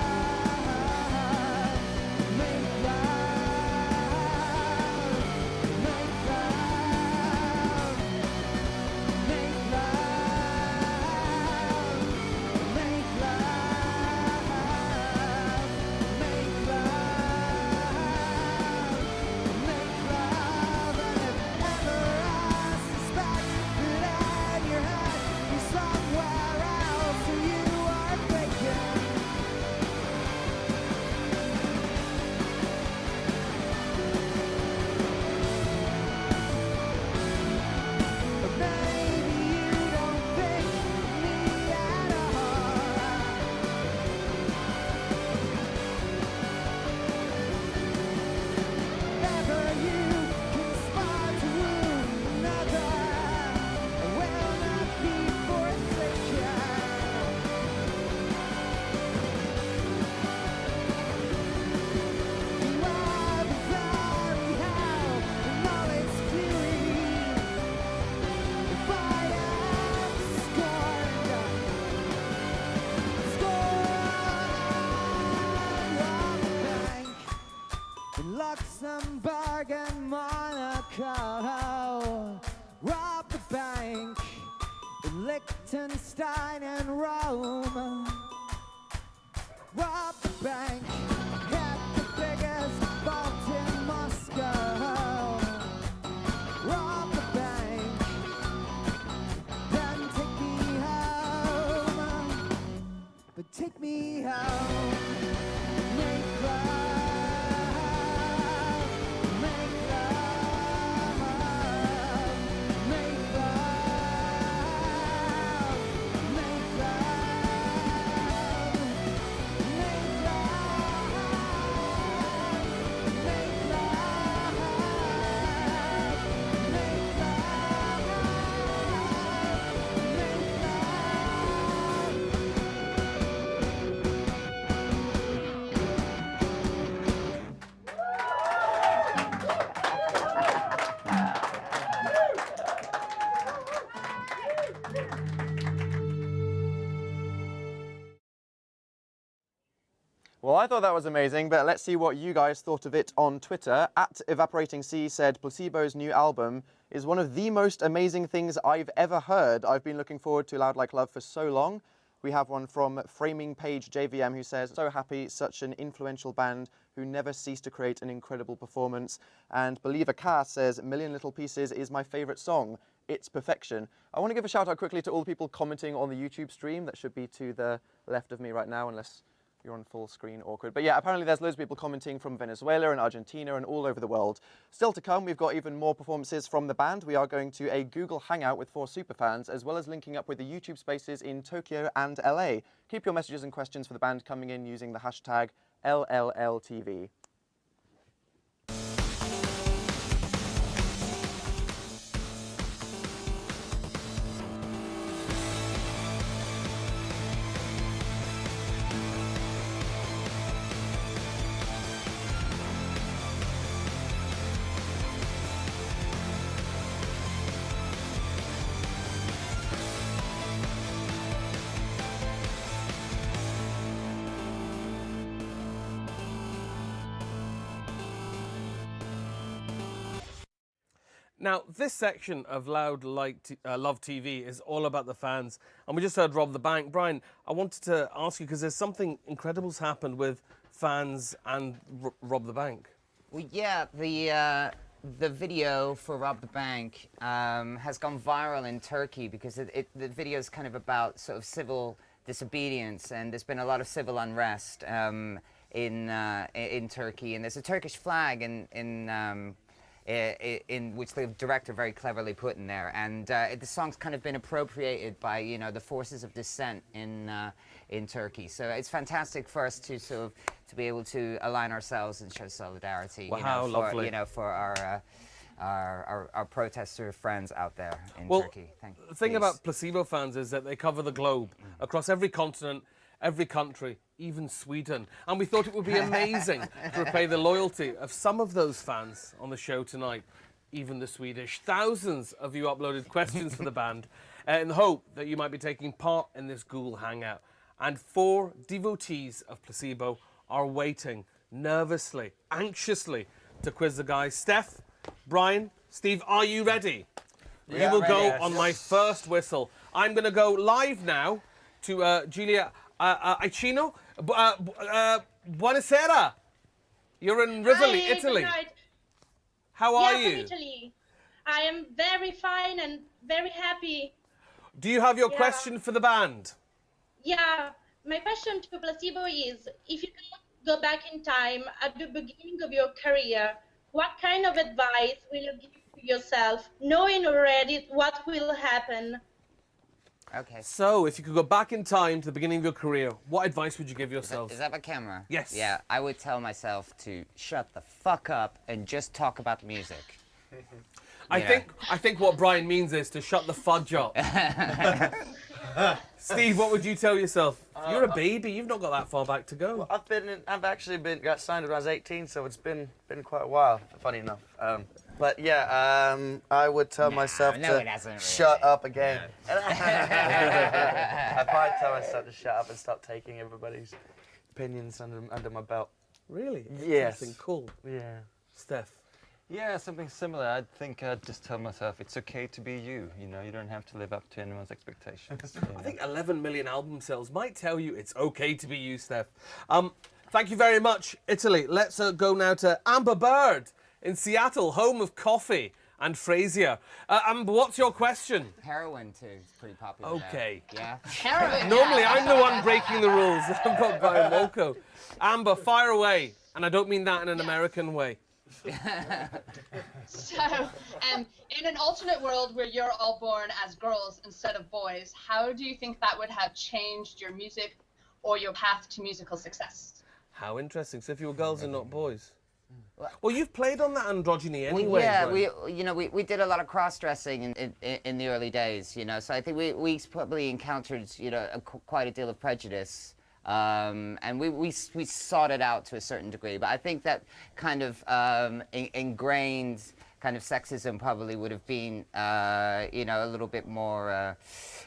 [SPEAKER 1] make love, make love, make love. Make love, make love, make love. And if ever I suspect that in your head you're somewhere else or you are faking, or maybe you don't think me at all. Ever you conspire to wound another, I will not be forsaken. You are the very hell in all its fury. If I am scorned, rob the bank in Luxembourg and Monaco. Rob the bank in Liechtenstein and Rome. Rob the bank at the biggest vault in Moscow. Rob the bank
[SPEAKER 6] Well, I thought that was amazing, but let's see what you guys thought of it on Twitter. @EvaporatingSea said, Placebo's new album is one of the most amazing things I've ever heard. I've been looking forward to Loud Like Love for so long. We have one from Framing Page JVM who says, so happy, such an influential band who never cease to create an incredible performance. And Believer Cass says, Million Little Pieces is my favourite song. It's perfection. I want to give a shout out quickly to all the people commenting on the YouTube stream. That should be to the left of me right now, unless you're on full screen, awkward. But yeah, apparently there's loads of people commenting from Venezuela and Argentina and all over the world. Still to come, we've got even more performances from the band. We are going to a Google Hangout with 4 superfans, as well as linking up with the YouTube spaces in Tokyo and LA. Keep your messages and questions for the band coming in using the hashtag LLLTV.
[SPEAKER 2] Now, this section of Love TV is all about the fans, and we just heard Rob the Bank. Brian, I wanted to ask you, because there's something incredible's happened with fans and Rob the Bank.
[SPEAKER 3] Well, yeah, the video for Rob the Bank has gone viral in Turkey because the video is kind of about sort of civil disobedience, and there's been a lot of civil unrest in Turkey, and there's a Turkish flag in which the director very cleverly put in there, and the song's kind of been appropriated by the forces of dissent in Turkey. So it's fantastic for us to sort of be able to align ourselves and show solidarity.
[SPEAKER 2] Wow, lovely.
[SPEAKER 3] For our protester friends out there in Turkey.
[SPEAKER 2] The thing about Placebo fans is that they cover the globe across every continent, every country, even Sweden. And we thought it would be amazing to repay the loyalty of some of those fans on the show tonight, even the Swedish. Thousands of you uploaded questions for the band in the hope that you might be taking part in this Google Hangout. And 4 devotees of Placebo are waiting nervously, anxiously to quiz the guys. Steph, Brian, Steve, are you ready?
[SPEAKER 3] Yeah,
[SPEAKER 2] you will go
[SPEAKER 3] ready.
[SPEAKER 2] on my first whistle. I'm going to go live now to Giulia Icino. Buonasera. You're in Rivoli,
[SPEAKER 12] Hi,
[SPEAKER 2] Italy.
[SPEAKER 12] good night.
[SPEAKER 2] How are
[SPEAKER 12] From
[SPEAKER 2] you?
[SPEAKER 12] Italy. I am very fine and very happy.
[SPEAKER 2] Do you have your
[SPEAKER 12] Yeah.
[SPEAKER 2] question for the band?
[SPEAKER 12] Yeah, my question to Placebo is, if you can go back in time at the beginning of your career, what kind of advice will you give to yourself, knowing already what will happen?
[SPEAKER 3] Okay.
[SPEAKER 2] So, if you could go back in time to the beginning of your career, what advice would you give yourself?
[SPEAKER 3] Is that my camera?
[SPEAKER 2] Yes.
[SPEAKER 3] Yeah, I would tell myself to shut the fuck up and just talk about music.
[SPEAKER 2] I think what Brian means is to shut the fudge up. Steve, what would you tell yourself? You're a baby. You've not got that far back to go.
[SPEAKER 5] Well, I've actually got signed when I was 18, so it's been quite a while. Funny enough. But yeah, I would tell myself to shut up again. I'd probably tell myself to shut up and stop taking everybody's opinions under my belt.
[SPEAKER 2] Really?
[SPEAKER 5] Yes.
[SPEAKER 2] Interesting. Cool.
[SPEAKER 5] Yeah.
[SPEAKER 2] Steph.
[SPEAKER 4] Yeah, something similar. I think I'd just tell myself it's okay to be you. You know, you don't have to live up to anyone's expectations.
[SPEAKER 2] I think 11 million album sales might tell you it's okay to be you, Steph. Thank you very much, Italy. Let's go now to Amber Bird in Seattle, home of coffee and Frasier. Amber, what's your question?
[SPEAKER 3] Heroin, too. It's pretty popular
[SPEAKER 2] Okay.
[SPEAKER 3] there. Yeah?
[SPEAKER 12] Heroin.
[SPEAKER 2] Normally, I'm the one breaking the rules. I'm not Brian Molko. Amber, fire away. And I don't mean that in an American way.
[SPEAKER 13] So, in an alternate world where you're all born as girls instead of boys, how do you think that would have changed your music or your path to musical success?
[SPEAKER 2] How interesting. So if you were girls and not boys. Well, you've played on that androgyny anyway.
[SPEAKER 3] We did a lot of cross-dressing in the early days, so I think we probably encountered, quite a deal of prejudice. And we sought it out to a certain degree, but I think that kind of ingrained kind of sexism probably would have been, you know, a little bit more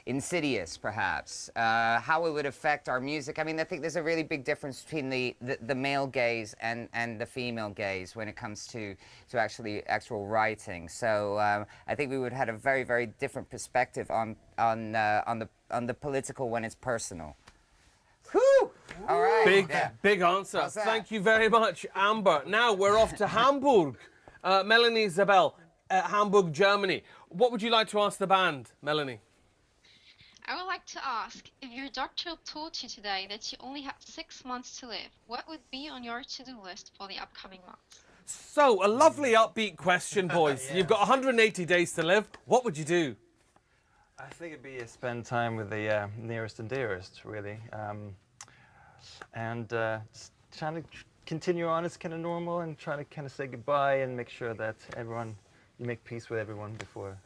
[SPEAKER 3] insidious, perhaps. How it would affect our music. I mean, I think there's a really big difference between the male gaze and the female gaze when it comes to actual writing. So I think we would have had a very, very different perspective on the political when it's personal. Whew! All right.
[SPEAKER 2] Big answer. Thank you very much, Amber. Now we're off to Hamburg. Melanie Isabel, Hamburg, Germany. What would you like to ask the band, Melanie?
[SPEAKER 14] I would like to ask, if your doctor told you today that you only have 6 months to live, what would be on your to-do list for the upcoming months?
[SPEAKER 2] So, a lovely upbeat question, boys. You've got 180 days to live. What would you do?
[SPEAKER 4] I think it'd be spend time with the nearest and dearest, really. And just trying to continue on as kind of normal and try to kind of say goodbye and make sure that you make peace with everyone before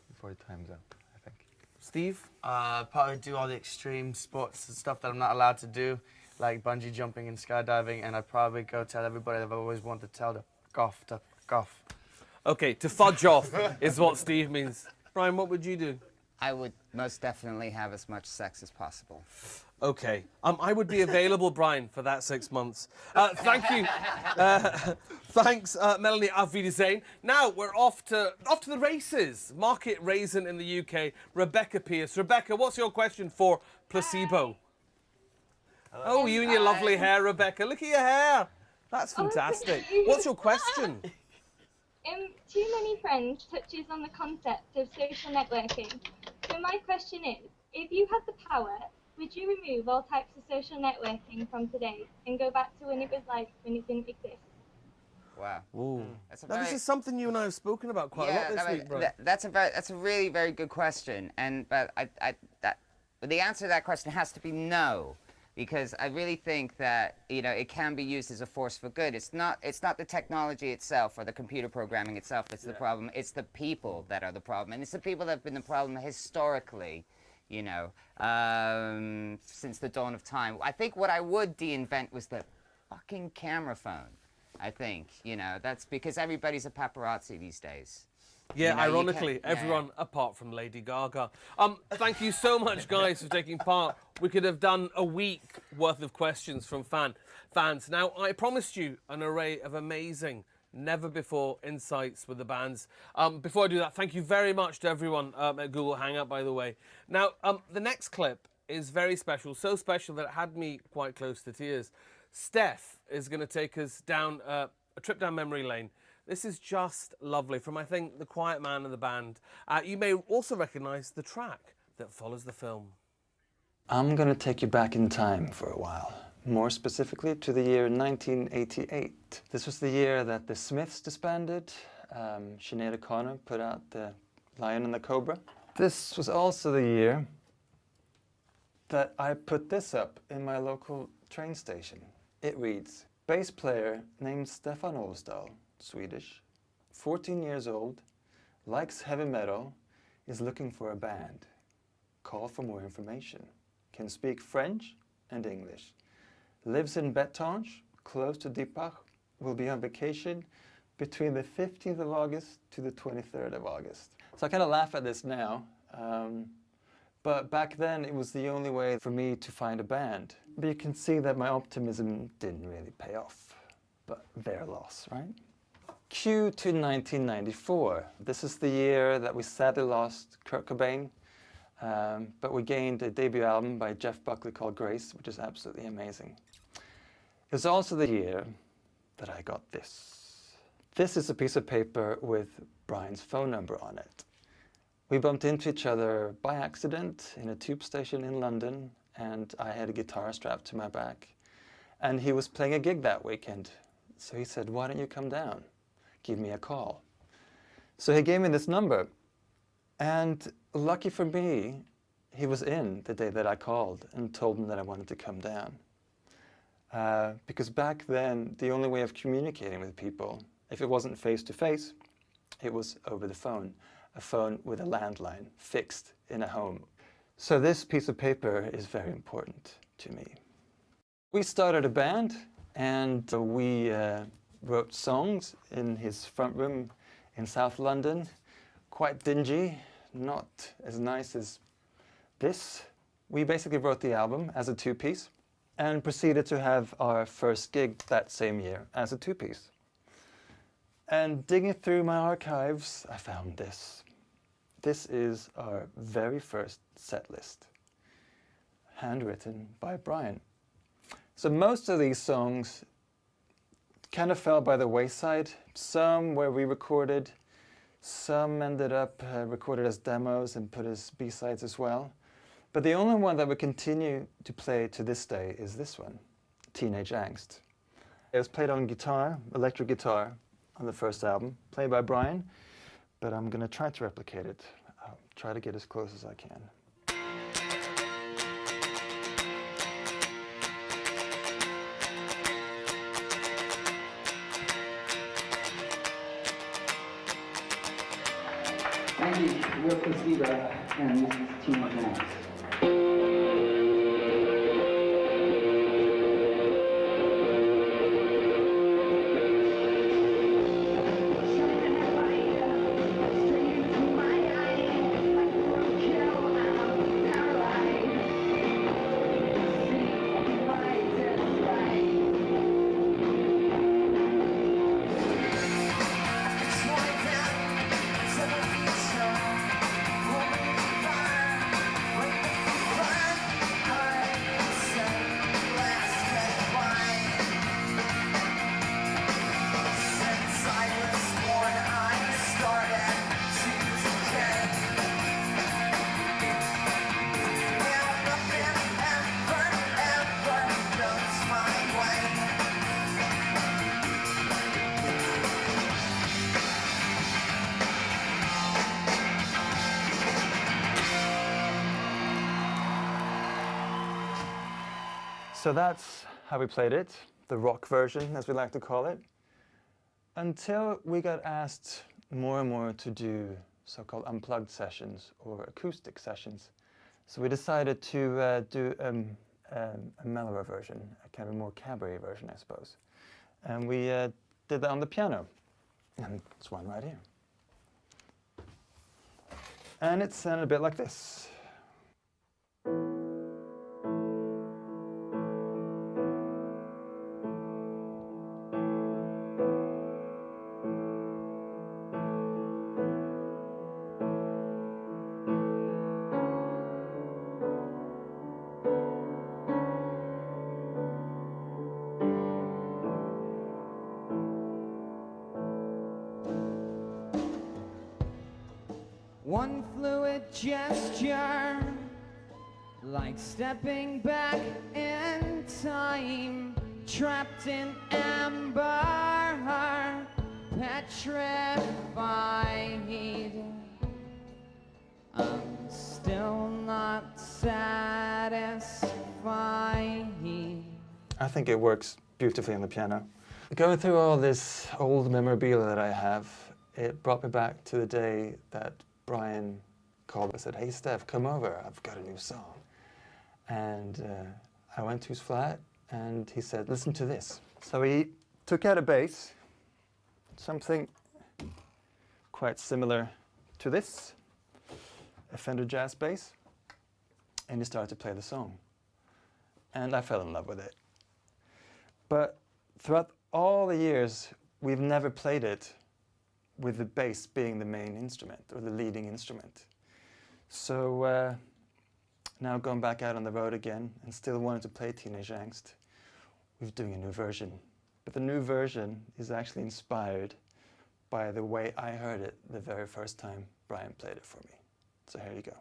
[SPEAKER 4] time's up, I think.
[SPEAKER 2] Steve?
[SPEAKER 5] Probably do all the extreme sports and stuff that I'm not allowed to do, like bungee jumping and skydiving, and I'd probably go tell everybody that I've always wanted to tell to golf.
[SPEAKER 2] Okay, to fudge off is what Steve means. Brian, what would you do?
[SPEAKER 3] I would most definitely have as much sex as possible.
[SPEAKER 2] Okay. I would be available, Brian, for that 6 months. Thank you. Thanks, Melanie. Auf Wiedersehen. Now we're off to the races. Market raisin in the UK. Rebecca Pierce. Rebecca, what's your question for Placebo? Oh, you and your lovely hair, Rebecca. Look at your hair. That's fantastic. What's your question?
[SPEAKER 15] Too many friends touches on the concept of social networking. So my question is, if you had the power, would you remove all types of social networking from today and go back to when it was like when it didn't exist?
[SPEAKER 3] Wow.
[SPEAKER 2] Ooh.
[SPEAKER 3] Now,
[SPEAKER 2] this is something you and I have spoken about quite a lot this week, bro.
[SPEAKER 3] That's a really very good question, but the answer to that question has to be no. Because I really think that, you know, it can be used as a force for good. It's not the technology itself or the computer programming itself that's the problem. It's the people that are the problem. And it's the people that have been the problem historically, you know, since the dawn of time. I think what I would de-invent was the fucking camera phone, I think. You know, that's because everybody's a paparazzi these days.
[SPEAKER 2] Yeah,
[SPEAKER 3] You know,
[SPEAKER 2] ironically, everyone apart from Lady Gaga. Thank you so much, guys, for taking part. We could have done a week worth of questions from fans. Now, I promised you an array of amazing, never-before insights with the bands. Before I do that, thank you very much to everyone at Google Hangout, by the way. Now, the next clip is very special, so special that it had me quite close to tears. Steph is going to take us down a trip down memory lane. This is just lovely from, I think, The Quiet Man and the band. You may also recognise the track that follows the film.
[SPEAKER 4] I'm going to take you back in time for a while. More specifically to the year 1988. This was the year that the Smiths disbanded. Sinead O'Connor put out The Lion and the Cobra. This was also the year that I put this up in my local train station. It reads, bass player named Stefan Åsdahl, Swedish, 14 years old, likes heavy metal, is looking for a band. Call for more information. Can speak French and English. Lives in Bettange, close to Dieppach. Will be on vacation between the 15th of August to the 23rd of August. So I kind of laugh at this now, but back then it was the only way for me to find a band. But you can see that my optimism didn't really pay off, but their loss, right? Cue to 1994. This is the year that we sadly lost Kurt Cobain, but we gained a debut album by Jeff Buckley called Grace, which is absolutely amazing. It was also the year that I got this. This is a piece of paper with Brian's phone number on it. We bumped into each other by accident in a tube station in London, and I had a guitar strapped to my back. And he was playing a gig that weekend, so he said, why don't you come down? Give me a call. So he gave me this number, and lucky for me, he was in the day that I called and told him that I wanted to come down. Because back then, the only way of communicating with people, if it wasn't face-to-face, it was over the phone, a phone with a landline fixed in a home. So this piece of paper is very important to me. We started a band, and we wrote songs in his front room in South London, quite dingy, not as nice as this. We basically wrote the album as a two-piece and proceeded to have our first gig that same year as a two-piece. And digging through my archives, I found this. This is our very first set list, handwritten by Brian. So most of these songs kind of fell by the wayside. Some were re-recorded, some ended up recorded as demos and put as B-sides as well. But the only one that we continue to play to this day is this one, Teenage Angst. It was played on guitar, electric guitar, on the first album, played by Brian, but I'm going to try to replicate it. I'll try to get as close as I can.
[SPEAKER 1] Thank you. We're Placebo, and this is Teenage Angst.
[SPEAKER 4] So that's how we played it, the rock version, as we like to call it, until we got asked more and more to do so-called unplugged sessions or acoustic sessions. So we decided to do a mellower version, a kind of more cabaret version, I suppose. And we did that on the piano. And it's one right here. And it sounded a bit like this.
[SPEAKER 1] One fluid gesture, like stepping back in time, trapped in amber, petrified. I'm still not satisfied.
[SPEAKER 4] I think it works beautifully on the piano. Going through all this old memorabilia that I have, it brought me back to the day that Brian called and said, "Hey Steph, come over, I've got a new song." And I went to his flat and he said, "Listen to this." So he took out a bass, something quite similar to this, a Fender Jazz bass, and he started to play the song. And I fell in love with it. But throughout all the years, we've never played it with the bass being the main instrument or the leading instrument. So now going back out on the road again and still wanting to play Teenage Angst, we're doing a new version. But the new version is actually inspired by the way I heard it the very first time Brian played it for me. So here you go.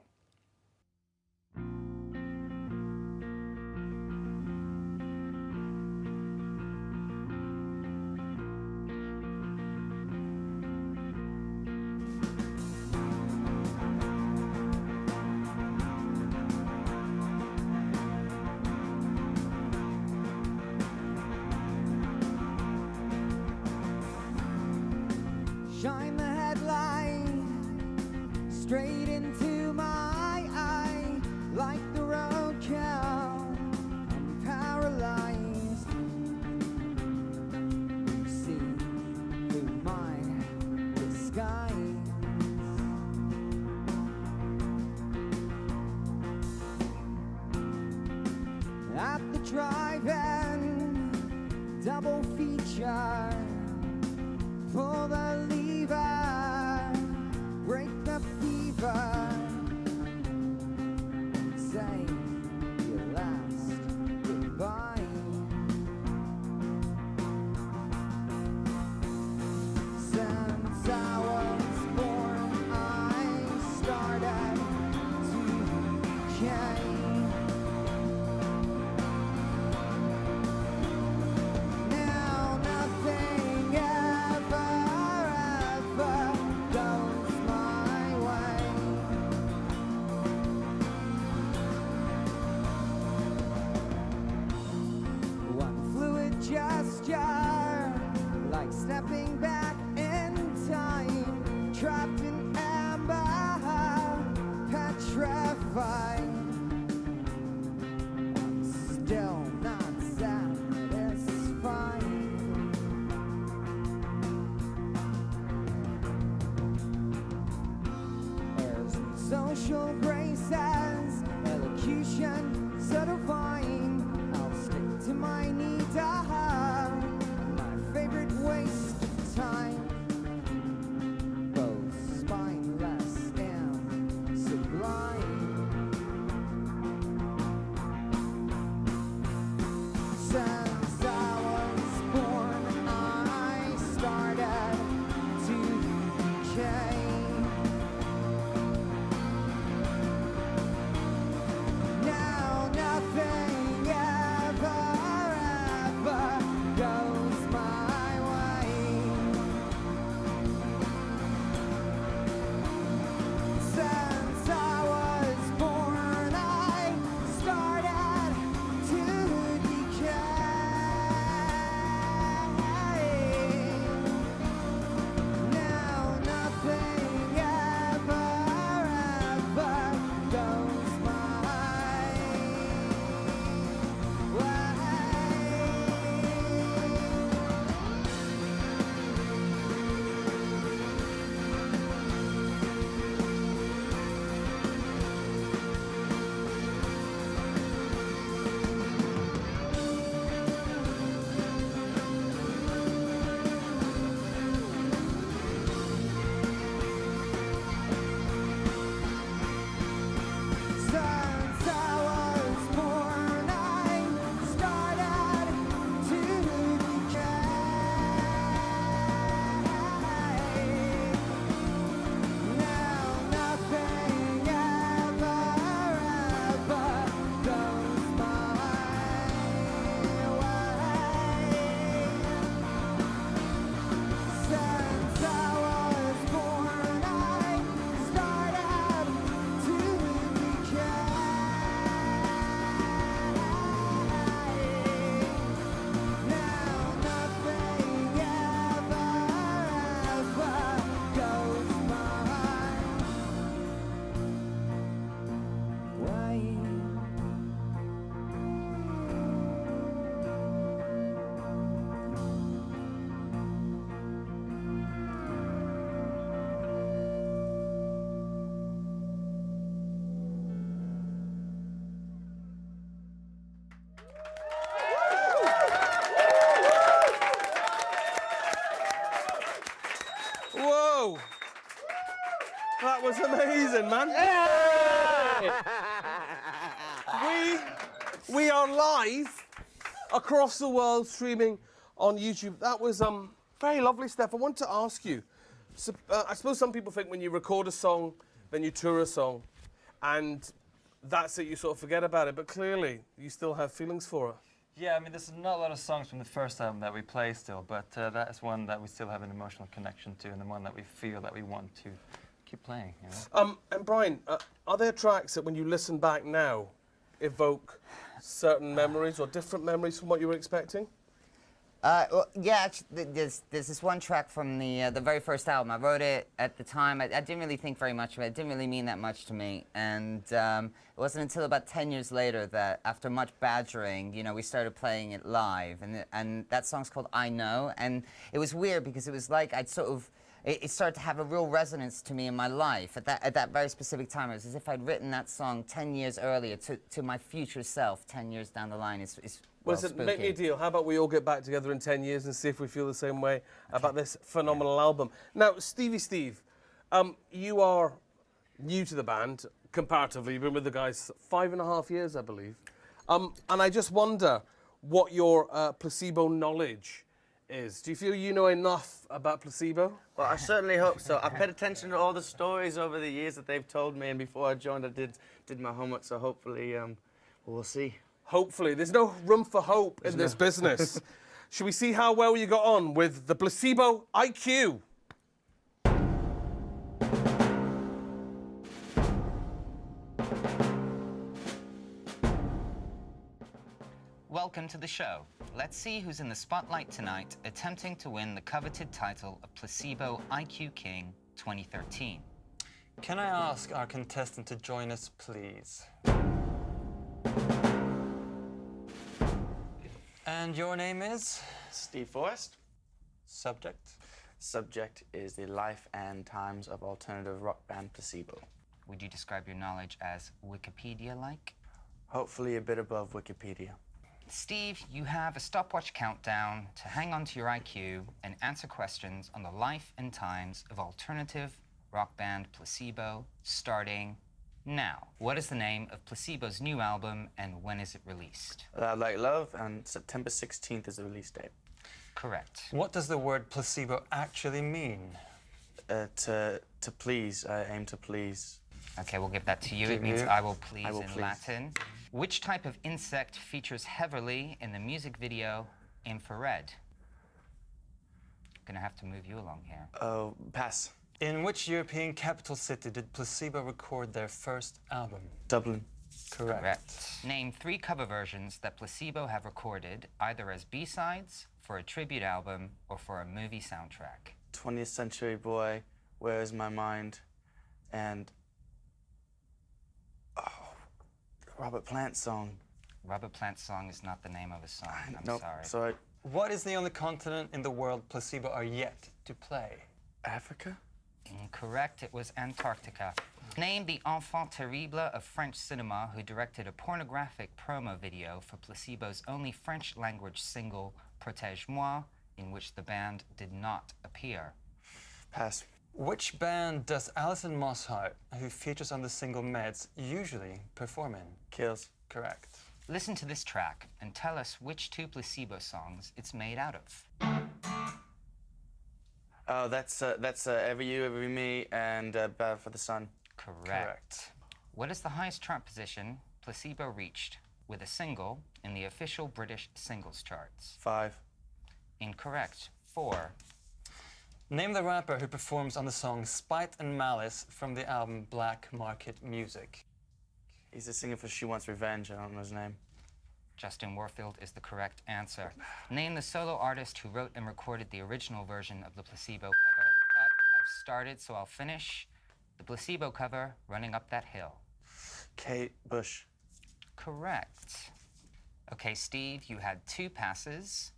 [SPEAKER 1] Shine the headlight straight into my eye, like the roadkill. I'm paralyzed. You see through my disguise. social graces, elocution so divine. I'll stick to my need to have my favorite waste of time. Both spineless and sublime. Since I was born, I started to decay. Now nothing ever goes my way. Since I was born, I started to decay. Now nothing ever goes my way. Since I was born, I started to decay. Now nothing ever goes my way. Since I was born, I started to decay. Now nothing ever goes my way.
[SPEAKER 2] Whoa! That was amazing, man. We are live across the world streaming on YouTube. That was very lovely, Steph. I want to ask you, so, I suppose some people think when you record a song, then you tour a song, and that's it, you sort of forget about it, but clearly you still have feelings for it.
[SPEAKER 4] Yeah, I mean, there's not a lot of songs from the first album that we play still, but that is one that we still have an emotional connection to, and the one that we feel that we want to keep playing. You know?
[SPEAKER 2] And Brian, are there tracks that when you listen back now evoke certain memories or different memories from what you were expecting?
[SPEAKER 3] Well, yeah, actually, there's this one track from the very first album. I wrote it at the time. I didn't really think very much of it. It didn't really mean that much to me. And it wasn't until about 10 years later that, after much badgering, you know, we started playing it live. And that song's called I Know. And it was weird because it was like I'd sort of, it started to have a real resonance to me in my life at that very specific time. It was as if I'd written that song 10 years earlier to my future self 10 years down the line.
[SPEAKER 2] Well, listen, make me a deal. How about we all get back together in 10 years and see if we feel the same way about this phenomenal album. Now, Steve, you are new to the band, comparatively. You've been with the guys 5.5 years, I believe. And I just wonder what your Placebo knowledge is. Do you feel you know enough about Placebo?
[SPEAKER 5] Well, I certainly hope so. I've paid attention to all the stories over the years that they've told me, and before I joined, I did my homework, so hopefully we'll see.
[SPEAKER 2] Hopefully. There's no room for hope in this business. Should we see how well you got on with the Placebo IQ?
[SPEAKER 9] Welcome to the show. Let's see who's in the spotlight tonight, attempting to win the coveted title of Placebo IQ King 2013.
[SPEAKER 4] Can I ask our contestant to join us, please? And your name is?
[SPEAKER 5] Steve Forrest.
[SPEAKER 4] Subject?
[SPEAKER 5] Subject is the life and times of alternative rock band Placebo.
[SPEAKER 9] Would you describe your knowledge as Wikipedia-like?
[SPEAKER 5] Hopefully a bit above Wikipedia.
[SPEAKER 9] Steve, you have a stopwatch countdown to hang on to your IQ and answer questions on the life and times of alternative rock band Placebo, starting now. What is the name of Placebo's new album and when is it released?
[SPEAKER 5] Loud Like Love, and September 16th is the release date.
[SPEAKER 9] Correct.
[SPEAKER 4] What does the word placebo actually mean?
[SPEAKER 5] To please, I aim to please.
[SPEAKER 9] Okay, we'll give that to you. It
[SPEAKER 4] Give
[SPEAKER 9] means
[SPEAKER 4] you.
[SPEAKER 9] I will please
[SPEAKER 5] I will
[SPEAKER 9] in
[SPEAKER 5] please.
[SPEAKER 9] Latin. Which type of insect features heavily in the music video Infrared? Gonna have to move you along here.
[SPEAKER 5] Oh, pass.
[SPEAKER 4] In which European capital city did Placebo record their first album?
[SPEAKER 5] Dublin.
[SPEAKER 4] Correct.
[SPEAKER 9] Name 3 cover versions that Placebo have recorded, either as B-sides, for a tribute album, or for a movie soundtrack.
[SPEAKER 5] 20th Century Boy, Where Is My Mind, and Robert Plant song.
[SPEAKER 9] Robert Plant's song is not the name of a song. I'm
[SPEAKER 5] Nope,
[SPEAKER 9] sorry.
[SPEAKER 4] What is the only continent in the world Placebo are yet to play?
[SPEAKER 5] Africa?
[SPEAKER 9] Incorrect, it was Antarctica. Name the enfant terrible of French cinema who directed a pornographic promo video for Placebo's only French-language single, Protège-moi, in which the band did not appear.
[SPEAKER 5] Pass.
[SPEAKER 4] Which band does Alison Mosshart, who features on the single Meds, usually perform in?
[SPEAKER 5] Kills.
[SPEAKER 4] Correct.
[SPEAKER 9] Listen to this track and tell us which 2 Placebo songs it's made out of.
[SPEAKER 5] Oh, that's Every You, Every Me, and Bad for the Sun.
[SPEAKER 9] Correct. What is the highest chart position Placebo reached with a single in the official British singles charts?
[SPEAKER 5] 5.
[SPEAKER 9] Incorrect. 4.
[SPEAKER 4] Name the rapper who performs on the song Spite and Malice from the album Black Market Music.
[SPEAKER 5] He's the singer for She Wants Revenge. I don't know his name.
[SPEAKER 9] Justin Warfield is the correct answer. Name the solo artist who wrote and recorded the original version of the Placebo cover. I've started, so I'll finish. The Placebo cover, Running Up That Hill.
[SPEAKER 5] Kate Bush.
[SPEAKER 9] Correct. Okay, Steve, you had 2 passes.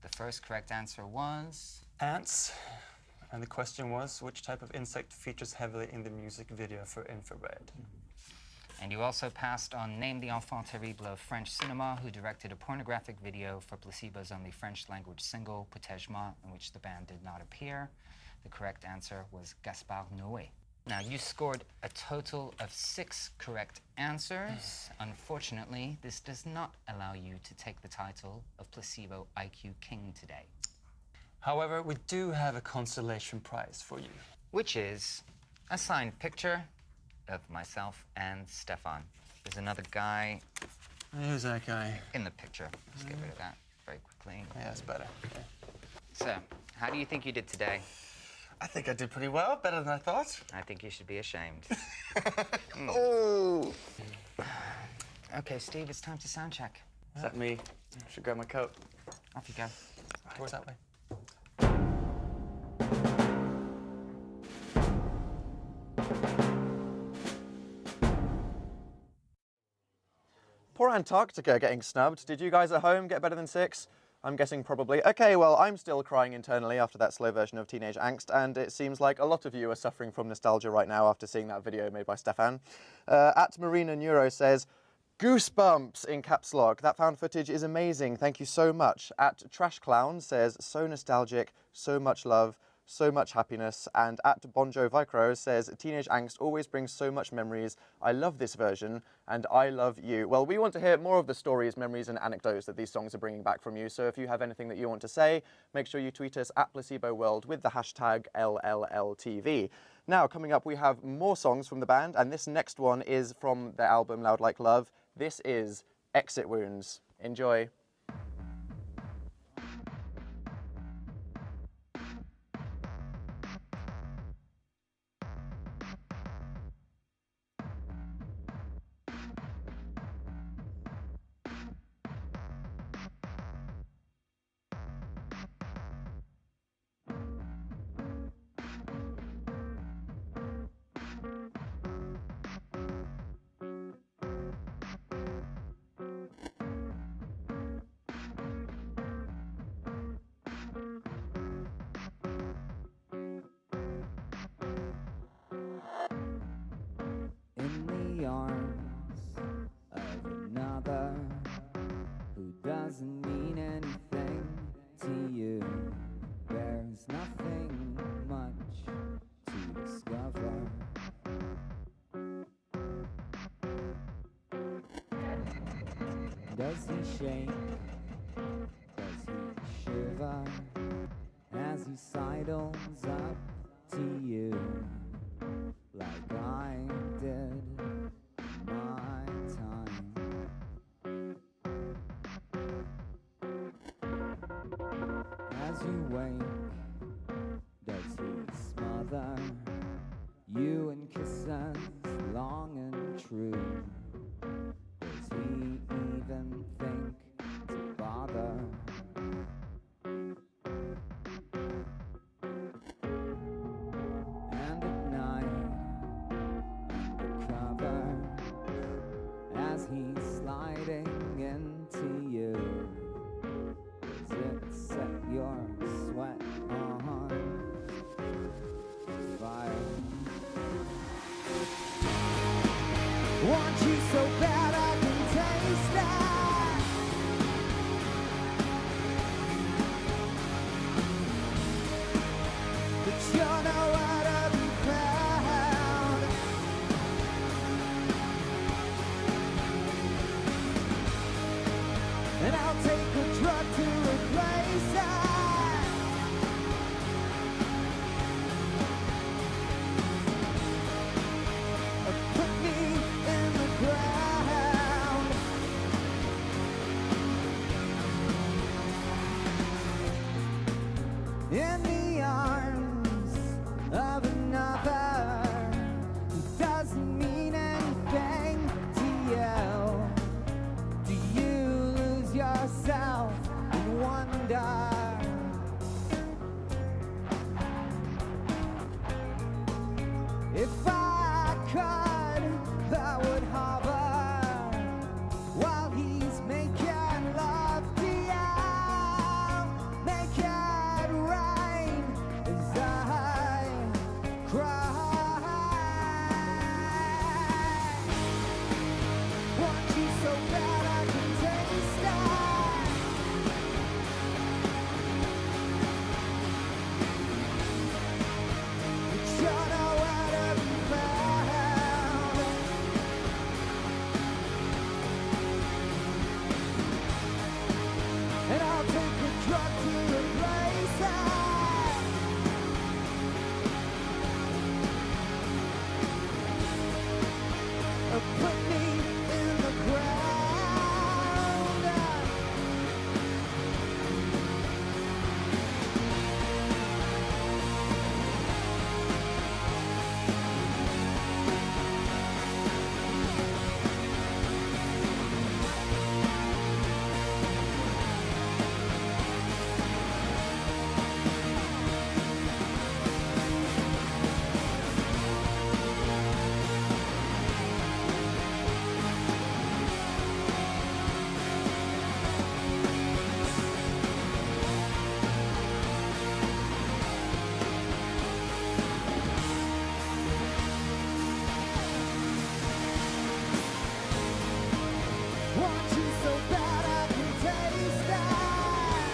[SPEAKER 9] The first correct answer was...
[SPEAKER 4] Ants. And the question was, which type of insect features heavily in the music video for Infrared?
[SPEAKER 9] And you also passed on Name the enfant terrible of French cinema who directed a pornographic video for Placebo's only French-language single, Protège-moi, in which the band did not appear. The correct answer was Gaspard Noé. Now, you scored a total of 6 correct answers. Unfortunately, this does not allow you to take the title of Placebo IQ King today.
[SPEAKER 4] However, we do have a consolation prize for you.
[SPEAKER 9] Which is a signed picture of myself and Stefan. There's another guy.
[SPEAKER 4] Who's that guy?
[SPEAKER 9] In the picture. Let's get rid of that very quickly.
[SPEAKER 4] Yeah, that's better. Okay.
[SPEAKER 9] So, how do you think you did today?
[SPEAKER 5] I think I did pretty well, better than I thought.
[SPEAKER 9] I think you should be ashamed.
[SPEAKER 5] Oh!
[SPEAKER 9] Okay, Steve, it's time to sound check.
[SPEAKER 5] Is that me? I should grab my coat.
[SPEAKER 9] Off you go.
[SPEAKER 4] Towards that way.
[SPEAKER 6] Poor Antarctica getting snubbed. Did you guys at home get better than 6? I'm guessing probably. Okay, well, I'm still crying internally after that slow version of Teenage Angst, and it seems like a lot of you are suffering from nostalgia right now after seeing that video made by Stefan. At Marina Neuro says, goosebumps in caps lock. That found footage is amazing. Thank you so much. At Trash Clown says, so nostalgic, so much love, so much happiness. And at Bonjo Vicro says, Teenage Angst always brings so much memories. I love this version, and I love you. Well, we want to hear more of the stories, memories, and anecdotes that these songs are bringing back from you. So if you have anything that you want to say, make sure you tweet us at Placebo World with the hashtag LLLTV. Now, coming up, we have more songs from the band, and this next one is from their album Loud Like Love. This is Exit Wounds. Enjoy.
[SPEAKER 1] Does he shake? Does he shiver as he sidles up to you like I did in my time? As you wake, does he smother you in kisses long and true? Does he even think to bother? And at night, undercover, as he's sliding into you, does it set your sweat on fire? Want you so bad I can taste that. But you're nowhere to be found. And I'll take a drug to replace that. Put me in the ground. In the arms of another who doesn't mean anything to you. Do you lose yourself and wonder? If I could, I would hover while he's making love to you. Make it rain as I cry. Want you so bad I can taste that. But you're nowhere to be found. And I'll take a drug to replace that. Put me in the ground. Want you so bad I can taste that.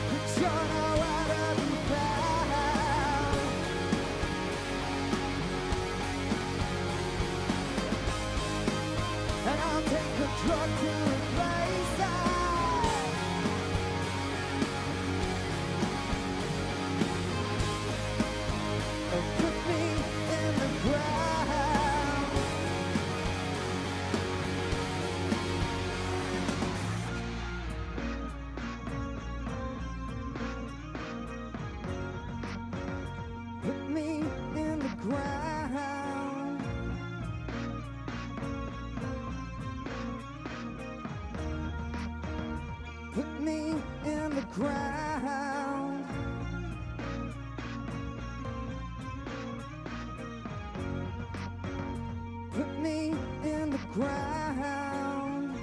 [SPEAKER 1] But you're nowhere to be found. And I'll take a drug to replace that. Put me in the ground. Put me in the ground. Put me in the ground. Put me in the ground.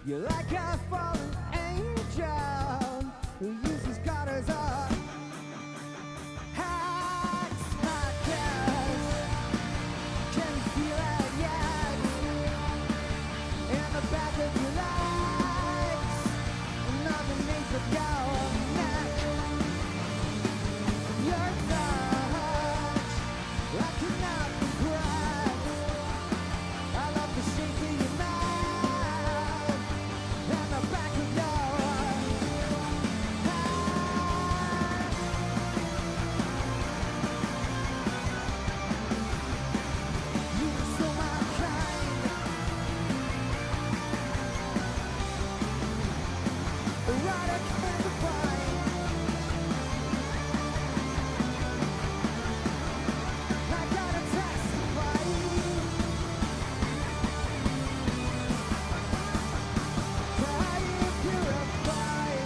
[SPEAKER 1] You're like a fallen angel who uses God as a hackers. Can you feel it yet? In the back of your legs and underneath of your neck. Your touch, I cannot regret. I love the shape of your mouth and the back of your head. You are so my kind. Right, I can't define. I gotta testify. Fire purifying.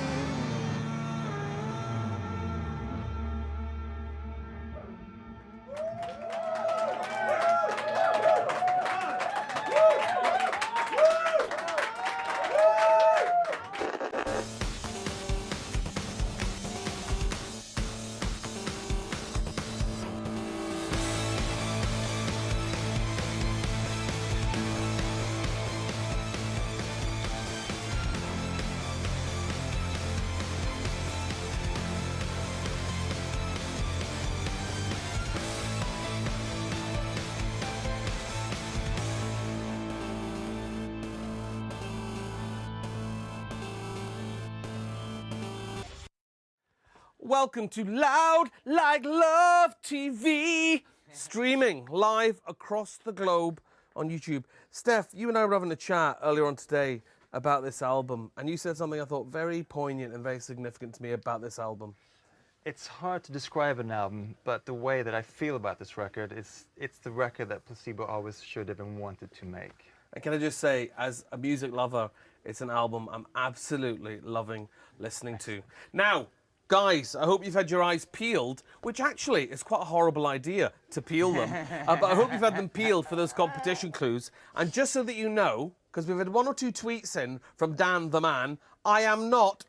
[SPEAKER 2] Welcome to Loud Like Love TV, streaming live across the globe on YouTube. Steph, you and I were having a chat earlier on today about this album, and you said something I thought very poignant and very significant to me about this album.
[SPEAKER 4] It's hard to describe an album, but the way that I feel about this record is it's the record that Placebo always should have and wanted to make.
[SPEAKER 2] And can I just say, as a music lover, it's an album I'm absolutely loving listening to. Now, guys, I hope you've had your eyes peeled, which actually is quite a horrible idea to peel them. But I hope you've had them peeled for those competition clues. And just so that you know, because we've had 1 or 2 tweets in from Dan the man, I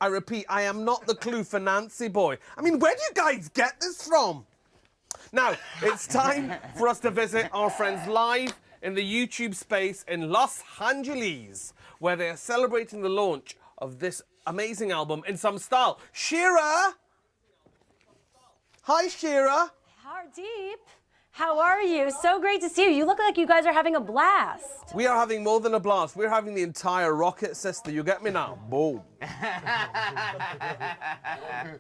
[SPEAKER 2] repeat, I am not the clue for Nancy Boy. I mean, where do you guys get this from? Now, it's time for us to visit our friends live in the YouTube space in Los Angeles, where they are celebrating the launch of this amazing album in some style. Shira! Hi, Shira.
[SPEAKER 16] Hardeep, how are you? So great to see you. You look like you guys are having a blast.
[SPEAKER 2] We are having more than a blast. We're having the entire rocket system. You get me now? Boom.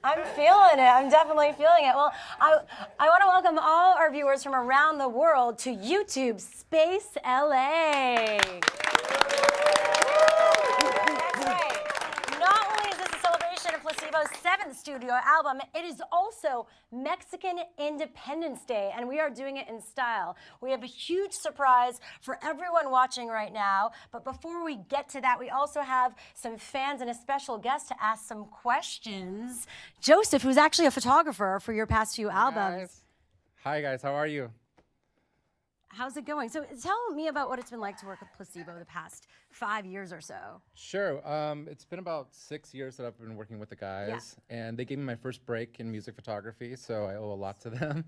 [SPEAKER 16] I'm feeling it. I'm definitely feeling it. Well, I want to welcome all our viewers from around the world to YouTube Space LA. That's right. Not only is this a celebration of Placebo's 7th studio album, it is also Mexican Independence Day, and we are doing it in style. We have a huge surprise for everyone watching right now, but before we get to that, we also have some fans and a special guest to ask some questions. Joseph, who's actually a photographer for your past few albums.
[SPEAKER 17] Hi guys, how are you?
[SPEAKER 16] How's it going? So tell me about what it's been like to work with Placebo the past 5 years or so.
[SPEAKER 17] Sure. It's been about 6 years that I've been working with the guys, and they gave me my first break in music photography, so I owe a lot to them.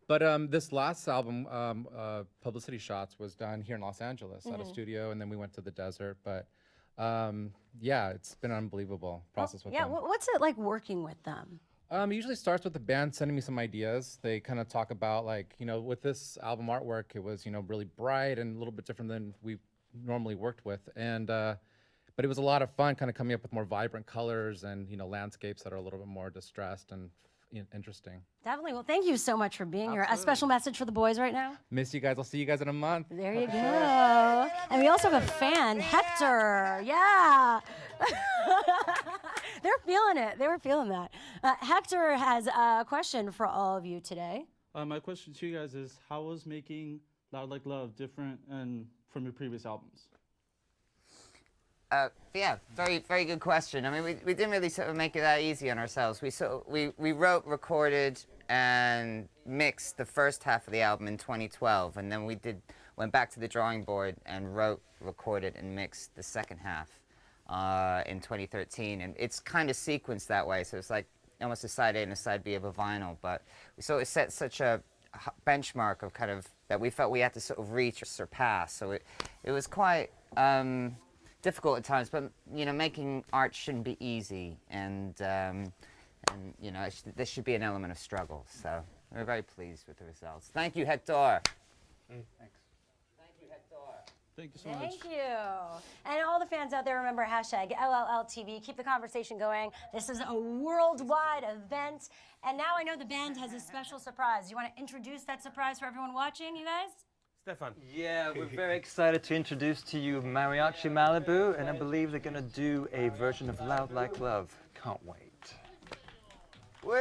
[SPEAKER 17] But this last album, Publicity Shots, was done here in Los Angeles at a studio, and then we went to the desert. But yeah, it's been an unbelievable process with them.
[SPEAKER 16] Yeah, what's it like working with them?
[SPEAKER 17] It usually starts with the band sending me some ideas. They kind of talk about, like, you know, with this album artwork, it was, you know, really bright and a little bit different than we normally worked with. And but it was a lot of fun kind of coming up with more vibrant colors and, you know, landscapes that are a little bit more distressed and interesting.
[SPEAKER 16] Definitely. Well, thank you so much for being here. A special message for the boys right now?
[SPEAKER 17] Miss you guys. I'll see you guys in a month.
[SPEAKER 16] There you go. And we also have a fan, Hector. Yeah. They're feeling it. They were feeling that. Hector has a question for all of you today.
[SPEAKER 18] My question to you guys is, how was making Loud Like Love different from your previous albums?
[SPEAKER 3] Yeah, very good question. I mean, we didn't really sort of make it that easy on ourselves. We wrote, recorded, and mixed the first half of the album in 2012, and then went back to the drawing board and wrote, recorded, and mixed the second half. in 2013, and it's kind of sequenced that way. So it's like almost a side A and a side B of a vinyl. But so it set such a benchmark of kind of that we felt we had to sort of reach or surpass. So it was quite difficult at times. But you know, making art shouldn't be easy, and you know, this should be an element of struggle. So we're very pleased with the results. Thank you, Hector.
[SPEAKER 6] Thanks.
[SPEAKER 3] Thank you, Hector.
[SPEAKER 18] Thank you so much.
[SPEAKER 16] Thank you. And all the fans out there, remember hashtag LLLTV. Keep the conversation going. This is a worldwide event. And now I know the band has a special surprise. You want to introduce that surprise for everyone watching, you guys?
[SPEAKER 2] Stefan.
[SPEAKER 4] Yeah, we're very excited to introduce to you Mariachi Malibu, and I believe they're going to do a version of Loud Like Love. Can't wait.
[SPEAKER 16] Woo!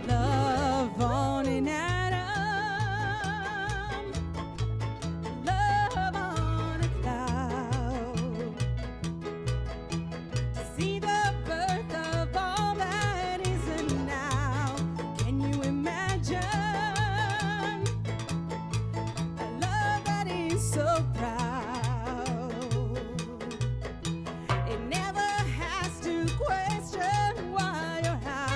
[SPEAKER 1] Love on an atom, love on a cloud. To see the birth of all that isn't now. Can you imagine a love that is so proud? It never has to question why or how.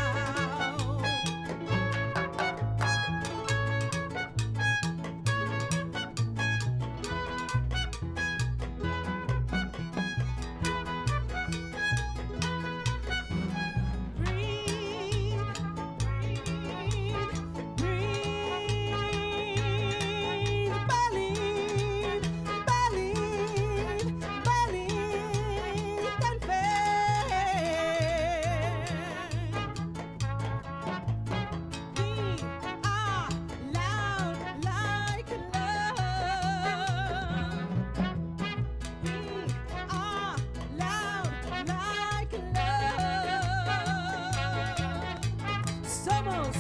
[SPEAKER 1] Somos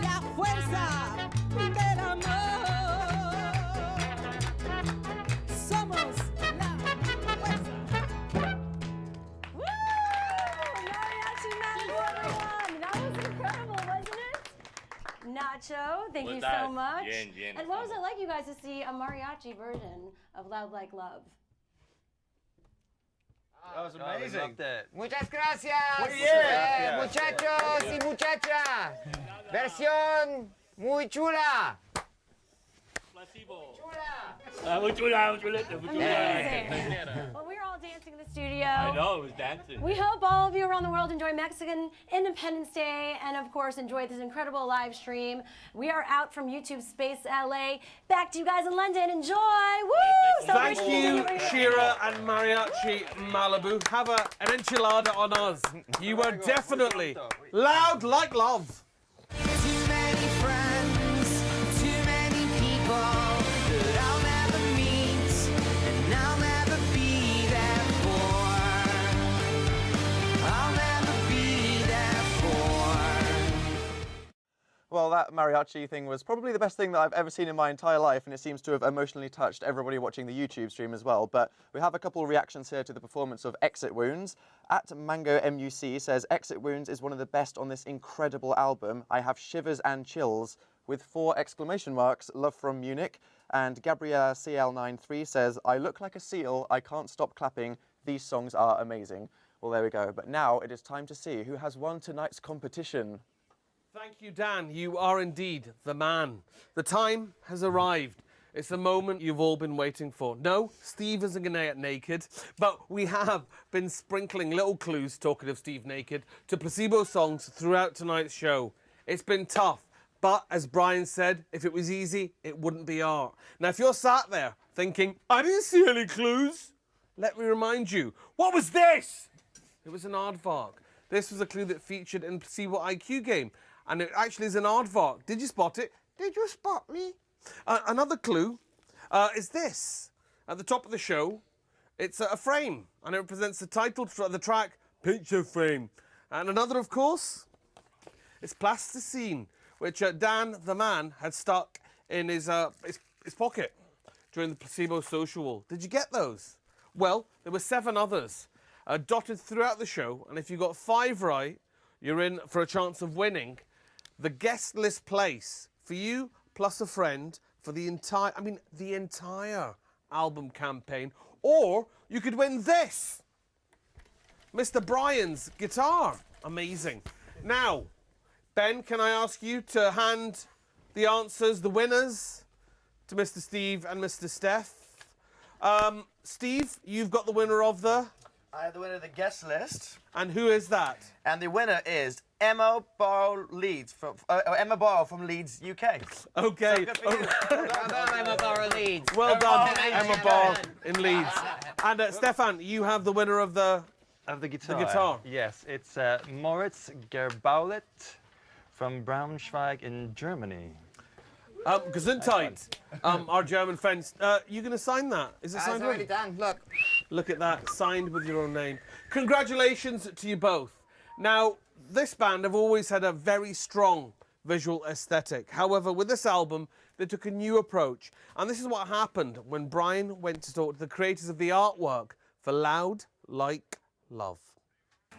[SPEAKER 1] la fuerza del amor. Somos la fuerza.
[SPEAKER 16] Woo! Mariachi Malibu, everyone! That was incredible, wasn't it? Nacho, thank you so much. And what was it like, you guys, to see a mariachi version of Loud Like Love?
[SPEAKER 6] That was amazing.
[SPEAKER 3] Muchas gracias.
[SPEAKER 6] Muy bien.
[SPEAKER 3] Muchachos y muchachas. Versión muy chula.
[SPEAKER 16] Amazing. Well, we were all dancing in the studio.
[SPEAKER 19] I know, it was dancing.
[SPEAKER 16] We hope all of you around the world enjoy Mexican Independence Day and, of course, enjoy this incredible live stream. We are out from YouTube Space LA. Back to you guys in London. Enjoy. Woo!
[SPEAKER 2] Thank
[SPEAKER 16] Celebration
[SPEAKER 2] you,
[SPEAKER 16] continuing.
[SPEAKER 2] Shira and Mariachi Malibu. Have an enchilada on us. You were definitely loud like love.
[SPEAKER 1] Too many friends, too many people that I'll never meet and I'll never be there for. I'll never be there for.
[SPEAKER 6] Well, that mariachi thing was probably the best thing that I've ever seen in my entire life, and it seems to have emotionally touched everybody watching the YouTube stream as well. But we have a couple of reactions here to the performance of Exit Wounds. At Mango MUC says, Exit Wounds is one of the best on this incredible album. I have shivers and chills, with 4 exclamation marks, love from Munich. And Gabriella CL93 says, I look like a seal, I can't stop clapping, these songs are amazing. Well, there we go. But now it is time to see who has won tonight's competition.
[SPEAKER 2] Thank you, Dan. You are indeed the man. The time has arrived. It's the moment you've all been waiting for. No, Steve isn't going to get naked, but we have been sprinkling little clues, talking of Steve naked, to Placebo songs throughout tonight's show. It's been tough, but as Brian said, if it was easy, it wouldn't be art. Now, if you're sat there thinking, I didn't see any clues, let me remind you, what was this? It was an aardvark. This was a clue that featured in Placebo IQ game. And it actually is an aardvark. Did you spot it?
[SPEAKER 19] Did you spot me?
[SPEAKER 2] Another clue is this. At the top of the show, it's a frame, and it represents the title of the track, Picture Frame. And another, of course, it's plasticine, which Dan, the man, had stuck in his pocket during the Placebo social wall. Did you get those? Well, there were 7 others dotted throughout the show, and if you got 5 right, you're in for a chance of winning the guest list place for you plus a friend for the entire album campaign. Or you could win this, Mr. Brian's guitar. Amazing. Now, Ben, can I ask you to hand the answers, the winners, to Mr. Steve and Mr. Steph? Steve, you've got the winner of the...
[SPEAKER 6] I have the winner of the guest list.
[SPEAKER 2] And who is that?
[SPEAKER 6] And the winner is Emma Barrow from Leeds, UK.
[SPEAKER 2] Okay.
[SPEAKER 6] So good for you.
[SPEAKER 3] Well done, Emma Barrow Leeds.
[SPEAKER 2] Well done,
[SPEAKER 3] Amazing.
[SPEAKER 2] Emma Barr in Leeds. And Stefan, you have the winner of the
[SPEAKER 4] guitar.
[SPEAKER 2] The guitar.
[SPEAKER 4] Yes, it's Moritz Gerbaulet from Braunschweig in Germany.
[SPEAKER 2] Gesundheit, our German friends. You going to sign that? Is it signed
[SPEAKER 3] It's already done. Look.
[SPEAKER 2] Look at that, signed with your own name. Congratulations to you both. Now, this band have always had a very strong visual aesthetic. However, with this album, they took a new approach. And this is what happened when Brian went to talk to the creators of the artwork for Loud Like Love.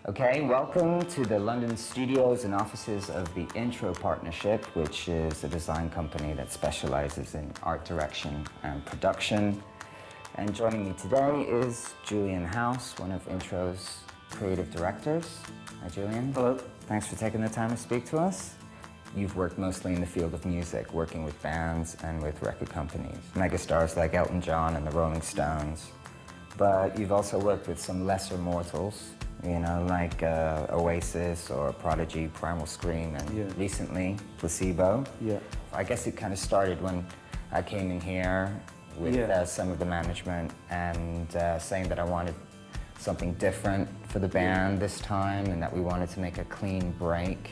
[SPEAKER 20] Okay, welcome to the London studios and offices of the Intro Partnership, which is a design company that specializes in art direction and production. And joining me today is Julian House, one of Intro's creative directors. Hi, Julian.
[SPEAKER 18] Hello.
[SPEAKER 20] Thanks for taking the time to speak to us. You've worked mostly in the field of music, working with bands and with record companies. Megastars like Elton John and the Rolling Stones. But you've also worked with some lesser mortals, you know, like Oasis or Prodigy, Primal Scream, and recently Placebo.
[SPEAKER 18] Yeah.
[SPEAKER 20] I guess it kind of started when I came in here with some of the management and saying that I wanted something different for the band this time and that we wanted to make a clean break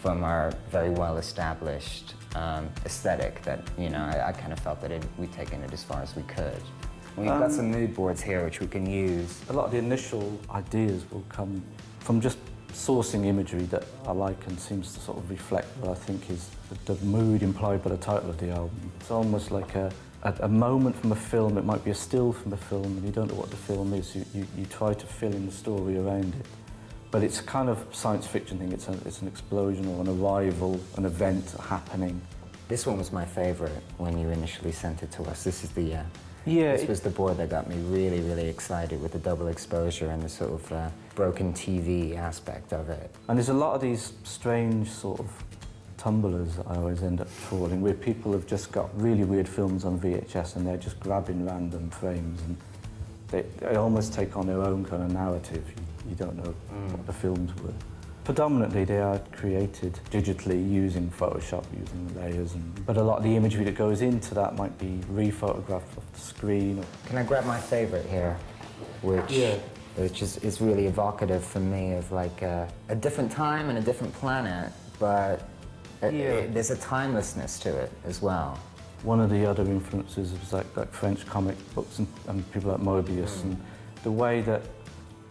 [SPEAKER 20] from our very well-established aesthetic that, you know, I kind of felt that we'd taken it as far as we could. We've got some mood boards here which we can use.
[SPEAKER 18] A lot of the initial ideas will come from just sourcing imagery that I like and seems to sort of reflect what I think is the mood implied by the title of the album. It's almost like a moment from a film. It might be a still from a film and you don't know what the film is. You try to fill in the story around it. But it's a kind of science fiction thing. It's an explosion or an arrival, an event happening.
[SPEAKER 20] This one was my favorite when you initially sent it to us. This is the
[SPEAKER 18] Yeah,
[SPEAKER 20] this was the board that got me really, really excited with the double exposure and the sort of broken TV aspect of it.
[SPEAKER 18] And there's a lot of these strange sort of tumblers that I always end up trawling, where people have just got really weird films on VHS and they're just grabbing random frames and they almost take on their own kind of narrative. You don't know what the films were. Predominantly they are created digitally using Photoshop, using layers, but a lot of the imagery that goes into that might be re-photographed off the screen.
[SPEAKER 20] Can I grab my favorite here, which is really evocative for me of like a different time and a different planet, but there's a timelessness to it as well.
[SPEAKER 18] One of the other influences was like French comic books and people like Moebius, and the way that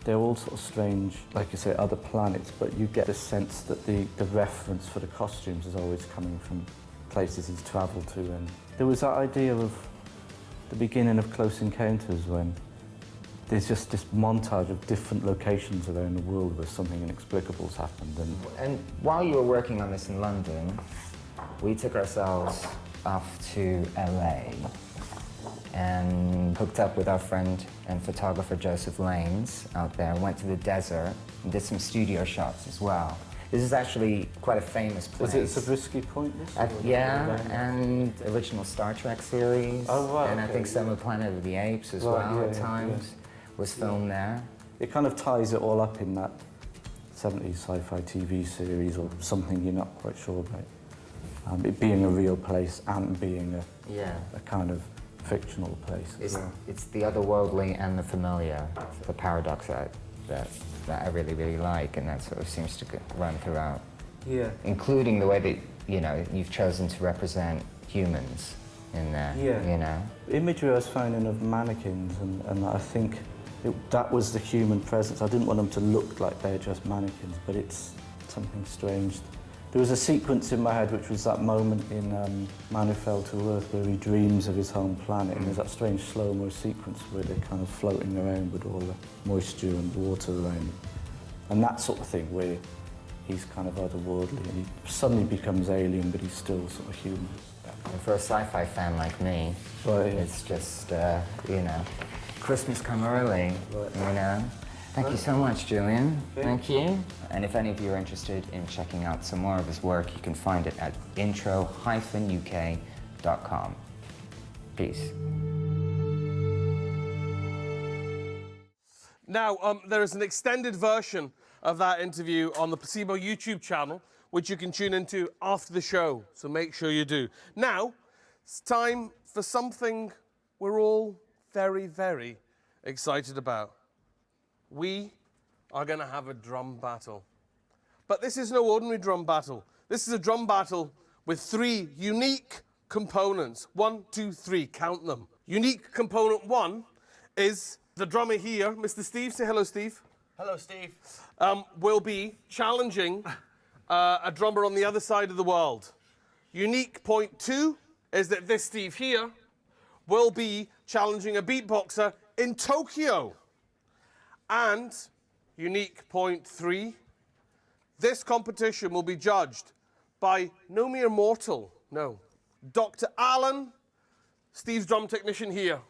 [SPEAKER 18] they're all sort of strange, like you say, other planets, but you get a sense that the reference for the costumes is always coming from places he's travelled to. And there was that idea of the beginning of Close Encounters when there's just this montage of different locations around the world where something inexplicable's happened.
[SPEAKER 20] And while you were working on this in London, we took ourselves off to LA and hooked up with our friend and photographer Joseph Lanes out there, went to the desert and did some studio shots as well. This is actually quite a famous place.
[SPEAKER 18] Was it Zabriskie Point?
[SPEAKER 20] Yeah, and original Star Trek series.
[SPEAKER 18] Oh, right.
[SPEAKER 20] And I think some of Planet of the Apes as well at times was filmed there.
[SPEAKER 18] It kind of ties it all up in that 70s sci-fi TV series or something you're not quite sure about. It being a real place and being a kind of fictional place.
[SPEAKER 20] It's the otherworldly and the familiar, the paradox that I really, really like, and that sort of seems to run throughout.
[SPEAKER 18] Yeah.
[SPEAKER 20] Including the way that you know, you've chosen to represent humans in there, you know?
[SPEAKER 18] Imagery I was finding of mannequins, and I think that was the human presence. I didn't want them to look like they're just mannequins, but it's something strange. There was a sequence in my head which was that moment in Man Who Fell to Earth where he dreams of his home planet, and there's that strange slow-mo sequence where they're kind of floating around with all the moisture and water around them. And that sort of thing where he's kind of otherworldly and he suddenly becomes alien, but he's still sort of human.
[SPEAKER 20] And for a sci-fi fan like me, it's just, you know, Christmas come early, you know? Thank you so much, Julian. Thank you. And if any of you are interested in checking out some more of his work, you can find it at intro-uk.com. Peace.
[SPEAKER 2] Now, there is an extended version of that interview on the Placebo YouTube channel, which you can tune into after the show, so make sure you do. Now, it's time for something we're all very, very excited about. We are going to have a drum battle. But this is no ordinary drum battle. This is a drum battle with 3 unique components. 1, 2, 3, count them. Unique component 1 is the drummer here, Mr. Steve. Say hello, Steve.
[SPEAKER 5] Hello, Steve.
[SPEAKER 2] Will be challenging a drummer on the other side of the world. Unique point 2 is that this Steve here will be challenging a beatboxer in Tokyo. And unique point 3, this competition will be judged by no mere mortal, no, Dr. Alan, Steve's drum technician here.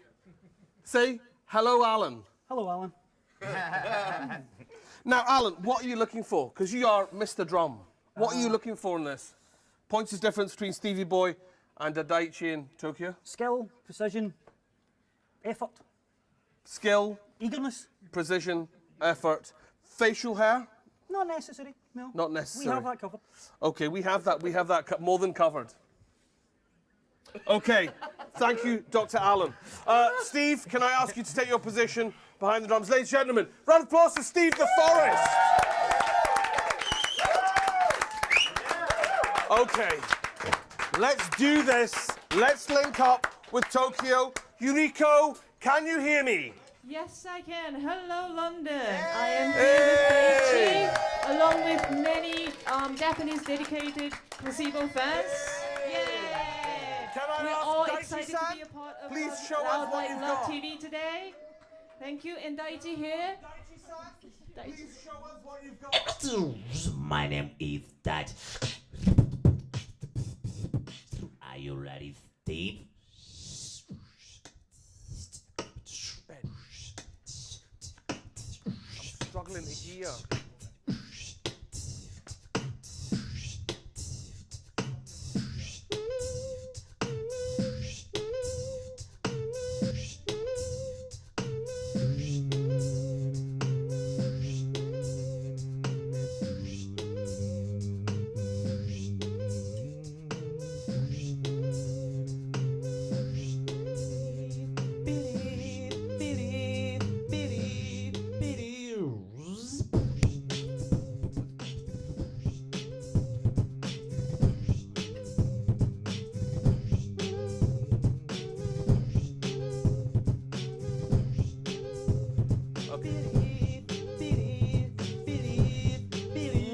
[SPEAKER 2] Say hello, Alan.
[SPEAKER 19] Hello, Alan.
[SPEAKER 2] Now, Alan, what are you looking for? Because you are Mr. Drum. What are you looking for in this? Points of difference between Stevie Boy and Daichi in Tokyo?
[SPEAKER 19] Skill, precision, effort.
[SPEAKER 2] Skill.
[SPEAKER 19] Eagerness.
[SPEAKER 2] Precision, effort. Facial hair?
[SPEAKER 19] Not necessary, no.
[SPEAKER 2] Not necessary.
[SPEAKER 19] We have that covered.
[SPEAKER 2] Okay, we have that more than covered. Okay, thank you, Dr. Allen. Steve, can I ask you to take your position behind the drums? Ladies and gentlemen, round of applause for Steve the Forest. Okay, let's do this. Let's link up with Tokyo. Yuriko, can you hear me?
[SPEAKER 21] Yes, I can. Hello, London. I am here with Daichi, along with many Japanese dedicated Placebo fans. We're all excited to be a part of
[SPEAKER 2] please show us
[SPEAKER 21] Loud
[SPEAKER 2] what
[SPEAKER 21] Like
[SPEAKER 2] you've
[SPEAKER 21] Love
[SPEAKER 2] got.
[SPEAKER 21] TV today. Thank you. And Daichi here.
[SPEAKER 2] Please show us what you've got.
[SPEAKER 22] My name is Dad. Are you ready, Steve?
[SPEAKER 2] Struggling to hear.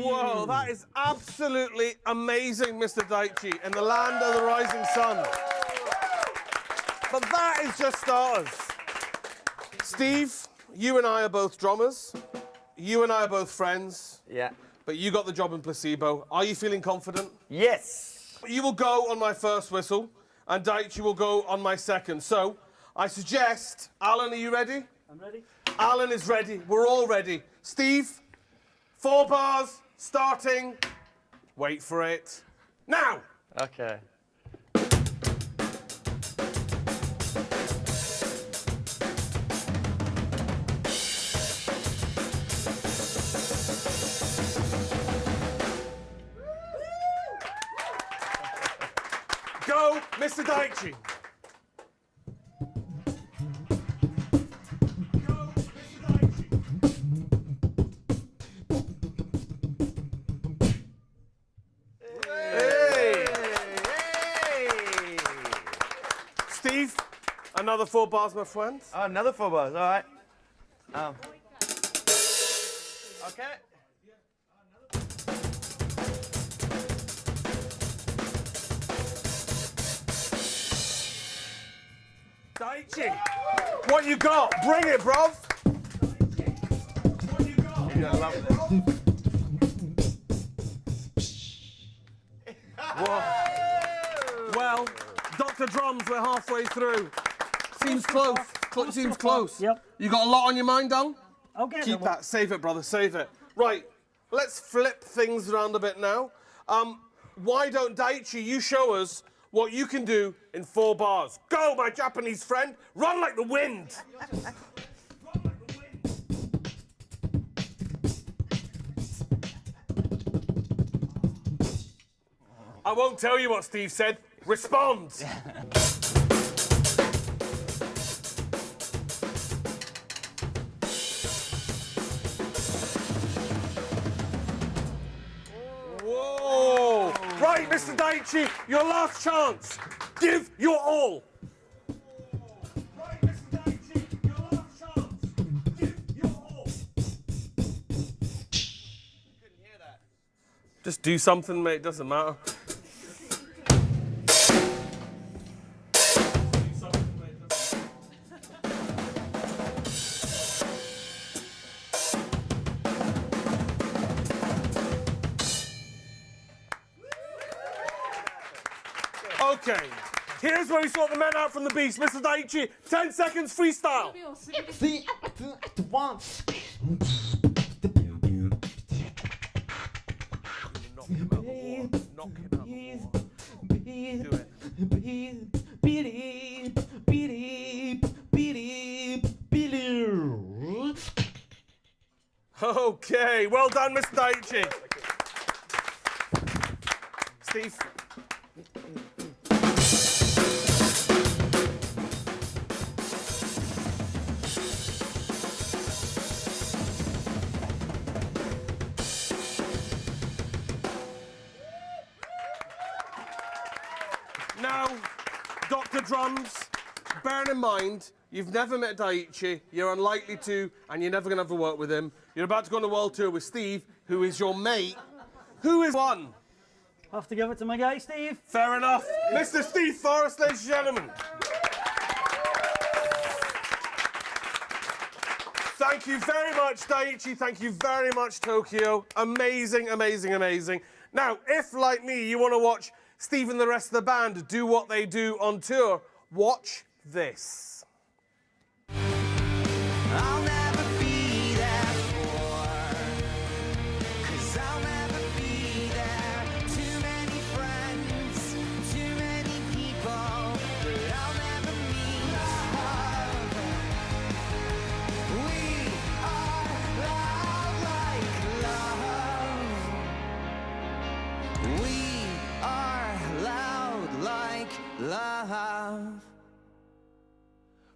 [SPEAKER 2] Whoa, that is absolutely amazing, Mr. Daichi, in the land of the rising sun. But that is just starters. Steve, you and I are both drummers. You and I are both friends.
[SPEAKER 3] Yeah.
[SPEAKER 2] But you got the job in Placebo. Are you feeling confident?
[SPEAKER 3] Yes.
[SPEAKER 2] You will go on my first whistle, and Daichi will go on my second. So, I suggest, Alan, are you ready?
[SPEAKER 19] I'm ready.
[SPEAKER 2] Alan is ready. We're all ready. Steve, 4 bars, starting. Wait for it. Now!
[SPEAKER 6] Okay.
[SPEAKER 2] Go, Mr. Daichi. Hey! another 4 bars, my friends.
[SPEAKER 6] Oh, another 4 bars, all right. Okay.
[SPEAKER 2] Daichi, what you got? Bring it, bruv. What you got?
[SPEAKER 6] You're gonna love this.
[SPEAKER 2] Well, Dr. Drums, we're halfway through. Seems close. Seems close.
[SPEAKER 19] Yep.
[SPEAKER 2] You got a lot on your mind, Dan?
[SPEAKER 19] Okay.
[SPEAKER 2] Keep that. Save it, brother. Save it. Right. Let's flip things around a bit now. Why don't Daichi, you show us what you can do in 4 bars. Go, my Japanese friend. Run like the wind. I won't tell you what Steve said. Respond. Whoa! Right, Mr. Daichi, your last chance. Give your all. Right, Mr. Daichi, your last chance. Give your all. Couldn't hear that. Just do something, mate. Doesn't matter. Okay, here's where we sort the men out from the beast. Mr. Daichi, 10 seconds freestyle.
[SPEAKER 1] See at once.
[SPEAKER 2] Okay, well done, Mr. Daichi. Steve. Now, Dr. Drums, bearing in mind, you've never met Daichi, you're unlikely to, and you're never going to have to work with him. You're about to go on a world tour with Steve, who is your mate. Who is one?
[SPEAKER 19] Have to give it to my guy, Steve.
[SPEAKER 2] Fair enough. Mr. Steve Forrest, ladies and gentlemen. Thank you very much, Daichi. Thank you very much, Tokyo. Amazing, amazing, amazing. Now, if, like me, you want to watch Steve and the rest of the band do what they do on tour, watch this.
[SPEAKER 1] I'll never be there for, 'cause I'll never be there. Too many friends, too many people, but I'll never meet love. We are loud like love. We are loud like love.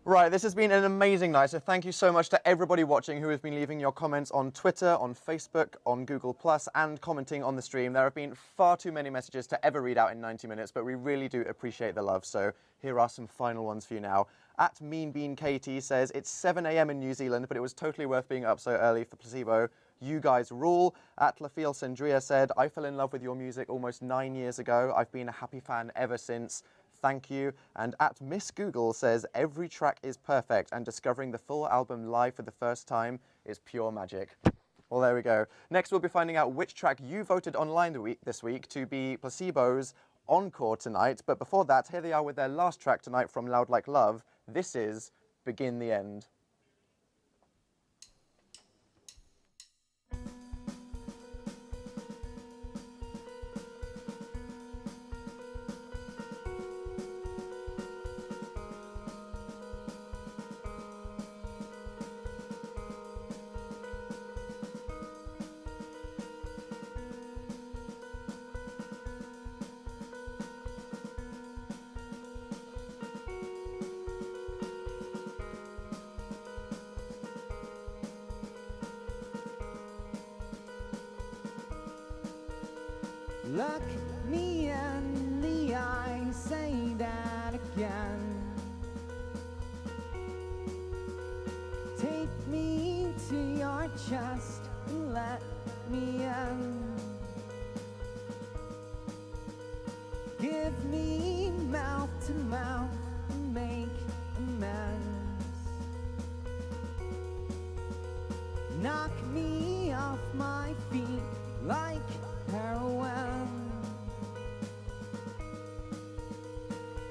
[SPEAKER 6] Right, this has been an amazing night, so thank you so much to everybody watching who has been leaving your comments on Twitter, on Facebook, on Google+, and commenting on the stream. There have been far too many messages to ever read out in 90 minutes, but we really do appreciate the love, so here are some final ones for you now. At MeanBeanKT says, it's 7 a.m. in New Zealand, but it was totally worth being up so early for Placebo. You guys rule. At Lafiel Sandria said, I fell in love with your music almost 9 years ago. I've been a happy fan ever since. Thank you. And at Miss Google says, every track is perfect and discovering the full album live for the first time is pure magic. Well, there we go. Next, we'll be finding out which track you voted online this week to be Placebo's encore tonight. But before that, here they are with their last track tonight from Loud Like Love. This is Begin the End.
[SPEAKER 1] Look me in the eye, say that again. into your chest and let me in. Give me mouth to mouth and make amends. Knock me off my feet like heroin.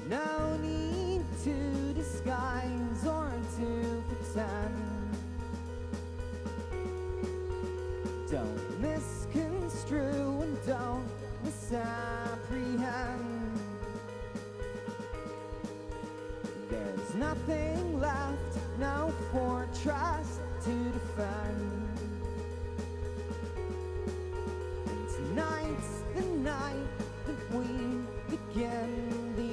[SPEAKER 1] No need to disguise or to pretend. Don't misconstrue and don't misapprehend. There's nothing left, no fortress to defend. And tonight's the night that we begin the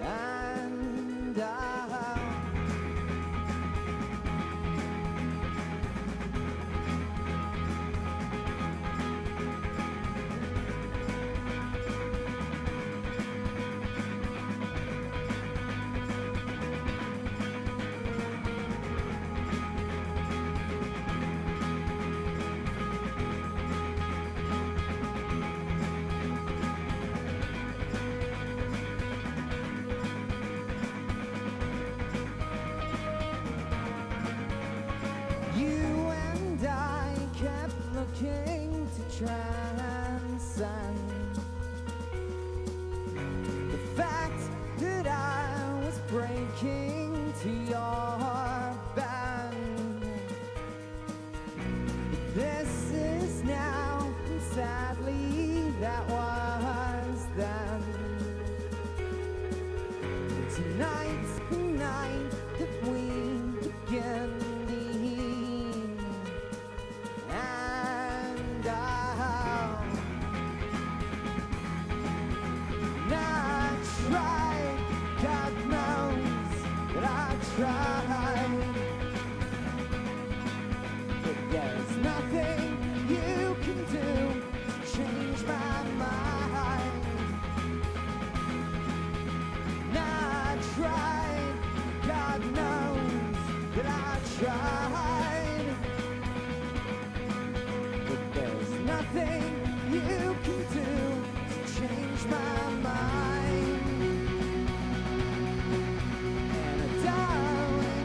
[SPEAKER 1] and you and I kept looking to transcend the fact that I was breaking to your bend. This is now, and sadly that was then. Tonight's the night that we begin the and I tried, God knows that I tried, but there's nothing you can do to change my mind. And I tried, God knows that I tried, but there's nothing you can do to change my mind. And darling,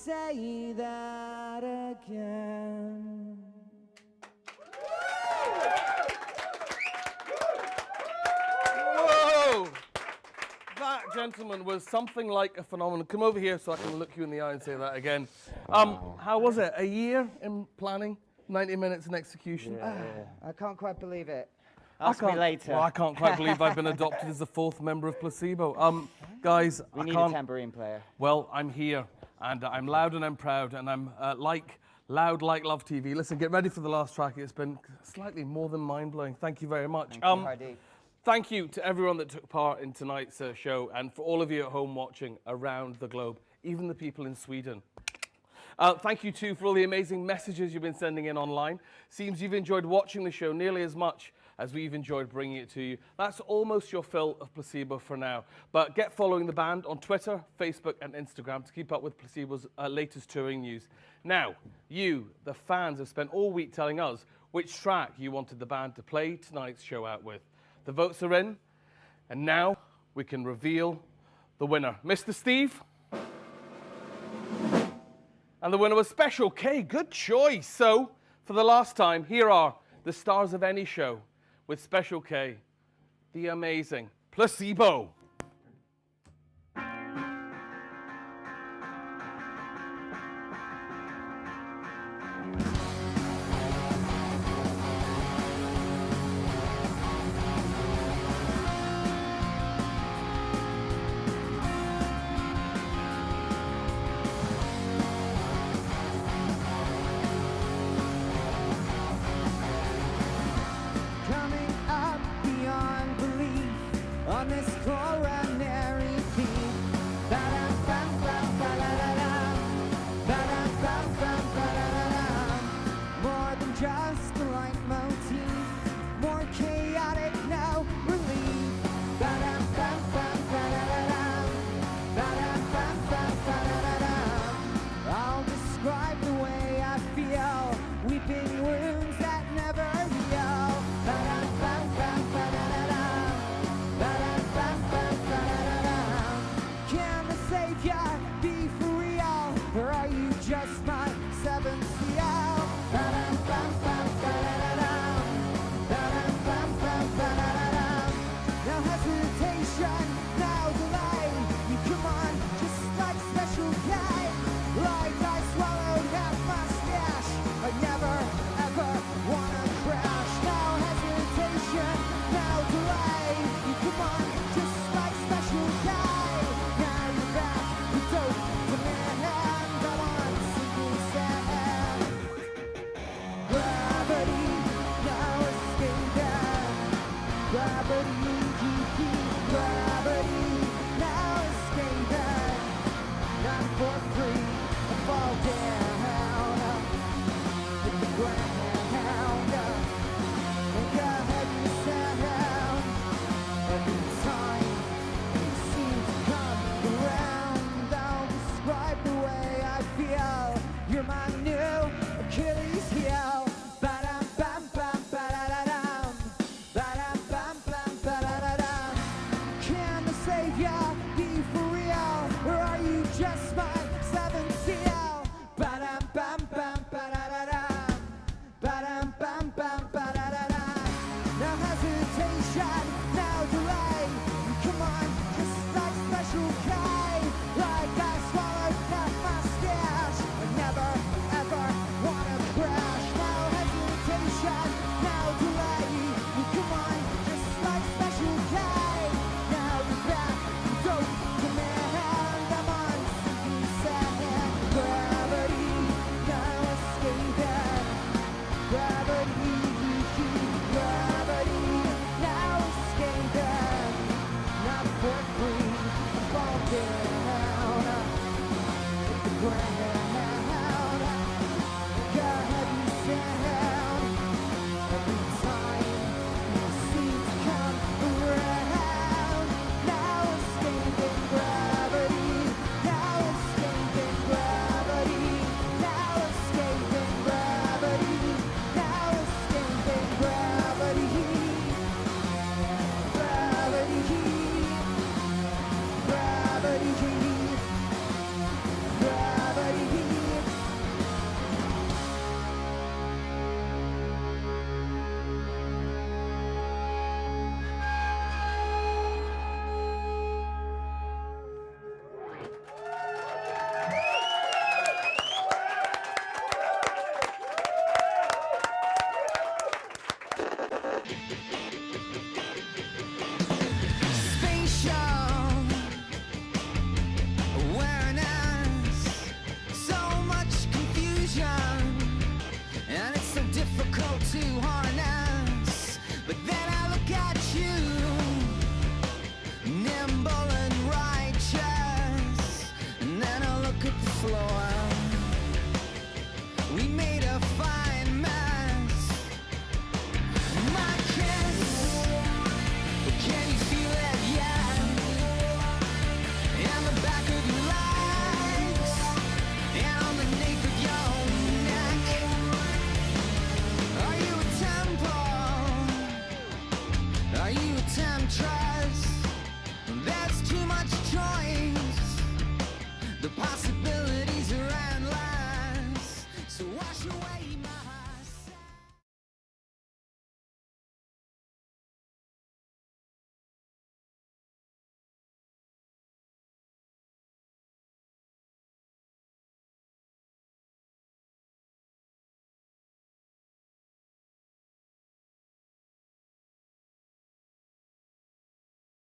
[SPEAKER 1] say that again.
[SPEAKER 2] Whoa! That, gentleman, was something like a phenomenon. Come over here so I can look you in the eye and say that again. How was it? A year in planning, 90 minutes in execution?
[SPEAKER 3] I can't quite believe it.
[SPEAKER 2] I
[SPEAKER 3] Ask me
[SPEAKER 2] can't-
[SPEAKER 3] later.
[SPEAKER 2] Well, I can't quite believe I've been adopted as the 4th member of Placebo. Guys,
[SPEAKER 3] We
[SPEAKER 2] I
[SPEAKER 3] need
[SPEAKER 2] can't.
[SPEAKER 3] a tambourine player.
[SPEAKER 2] Well, I'm here, and I'm loud and I'm proud, and I'm like loud like Love TV. Listen, get ready for the last track. It's been slightly more than mind-blowing. Thank you very much.
[SPEAKER 3] Thank you, Hardeep.
[SPEAKER 2] Thank you to everyone that took part in tonight's show, and for all of you at home watching around the globe, even the people in Sweden. Thank you too for all the amazing messages you've been sending in online. Seems you've enjoyed watching the show nearly as much as we've enjoyed bringing it to you. That's almost your fill of Placebo for now. But get following the band on Twitter, Facebook and Instagram to keep up with Placebo's latest touring news. Now, you, the fans, have spent all week telling us which track you wanted the band to play tonight's show out with. The votes are in, and now we can reveal the winner. Mr. Steve? And the winner was Special K. Good choice. So, for the last time, here are the stars of any show with Special K, the amazing Placebo.
[SPEAKER 1] Coming up beyond belief on this coronary beat. Ba-dum-bum-bum-ba-da-da-dum. Ba-dum-bum-bum-ba-da-da-dum. More than just a leitmotif, more chaotic, no relief. Ba-dum-bum-bum-ba-da-da-dum. Ba-dum-bum-bum-ba-da-da-dum. I'll describe the way I feel, weeping wounds that never heal. Ba-dum-bum-bum-ba-da-da-dum. Ba-dum-bum-bum-ba-da-da-dum. Can the savior be for real, or are you just my seventh seal? Ba-dum-bum-bum-ba-da-da-dum. Ba-dum-bum-bum-ba-da-da-dum. Now hesitation, now delay. You come on, just like Special K. Like I swallowed half my stash. I never ever wanna crash. Now hesitation, now delay. You come on, just like Special K. Now you're back, you dope demand. I want single sand. Gravity, now escaping. Gravity, you keep gravity, now escaping. Not for free, I fall down. Hit the ground. And your head is sound. Every time you seem to come around, I'll describe the way I feel. You're my new Achilles heel. Ba-dum-bum-bum-ba-da-da-dum. Ba-dum-bum-bum-ba-da-da-dum. Can the savior be for real, or are you just my seventh seal? Ba-dum-bum-bum-ba-da-da-dum. Ba-dum-bum-bum-ba-da-da-dum. Now hesitation, now delay. Come on, just like Special K. Like I swallowed half my stash. I never ever wanna crash. Now But then I look at you, nimble and righteous, and then I look at the floor. We made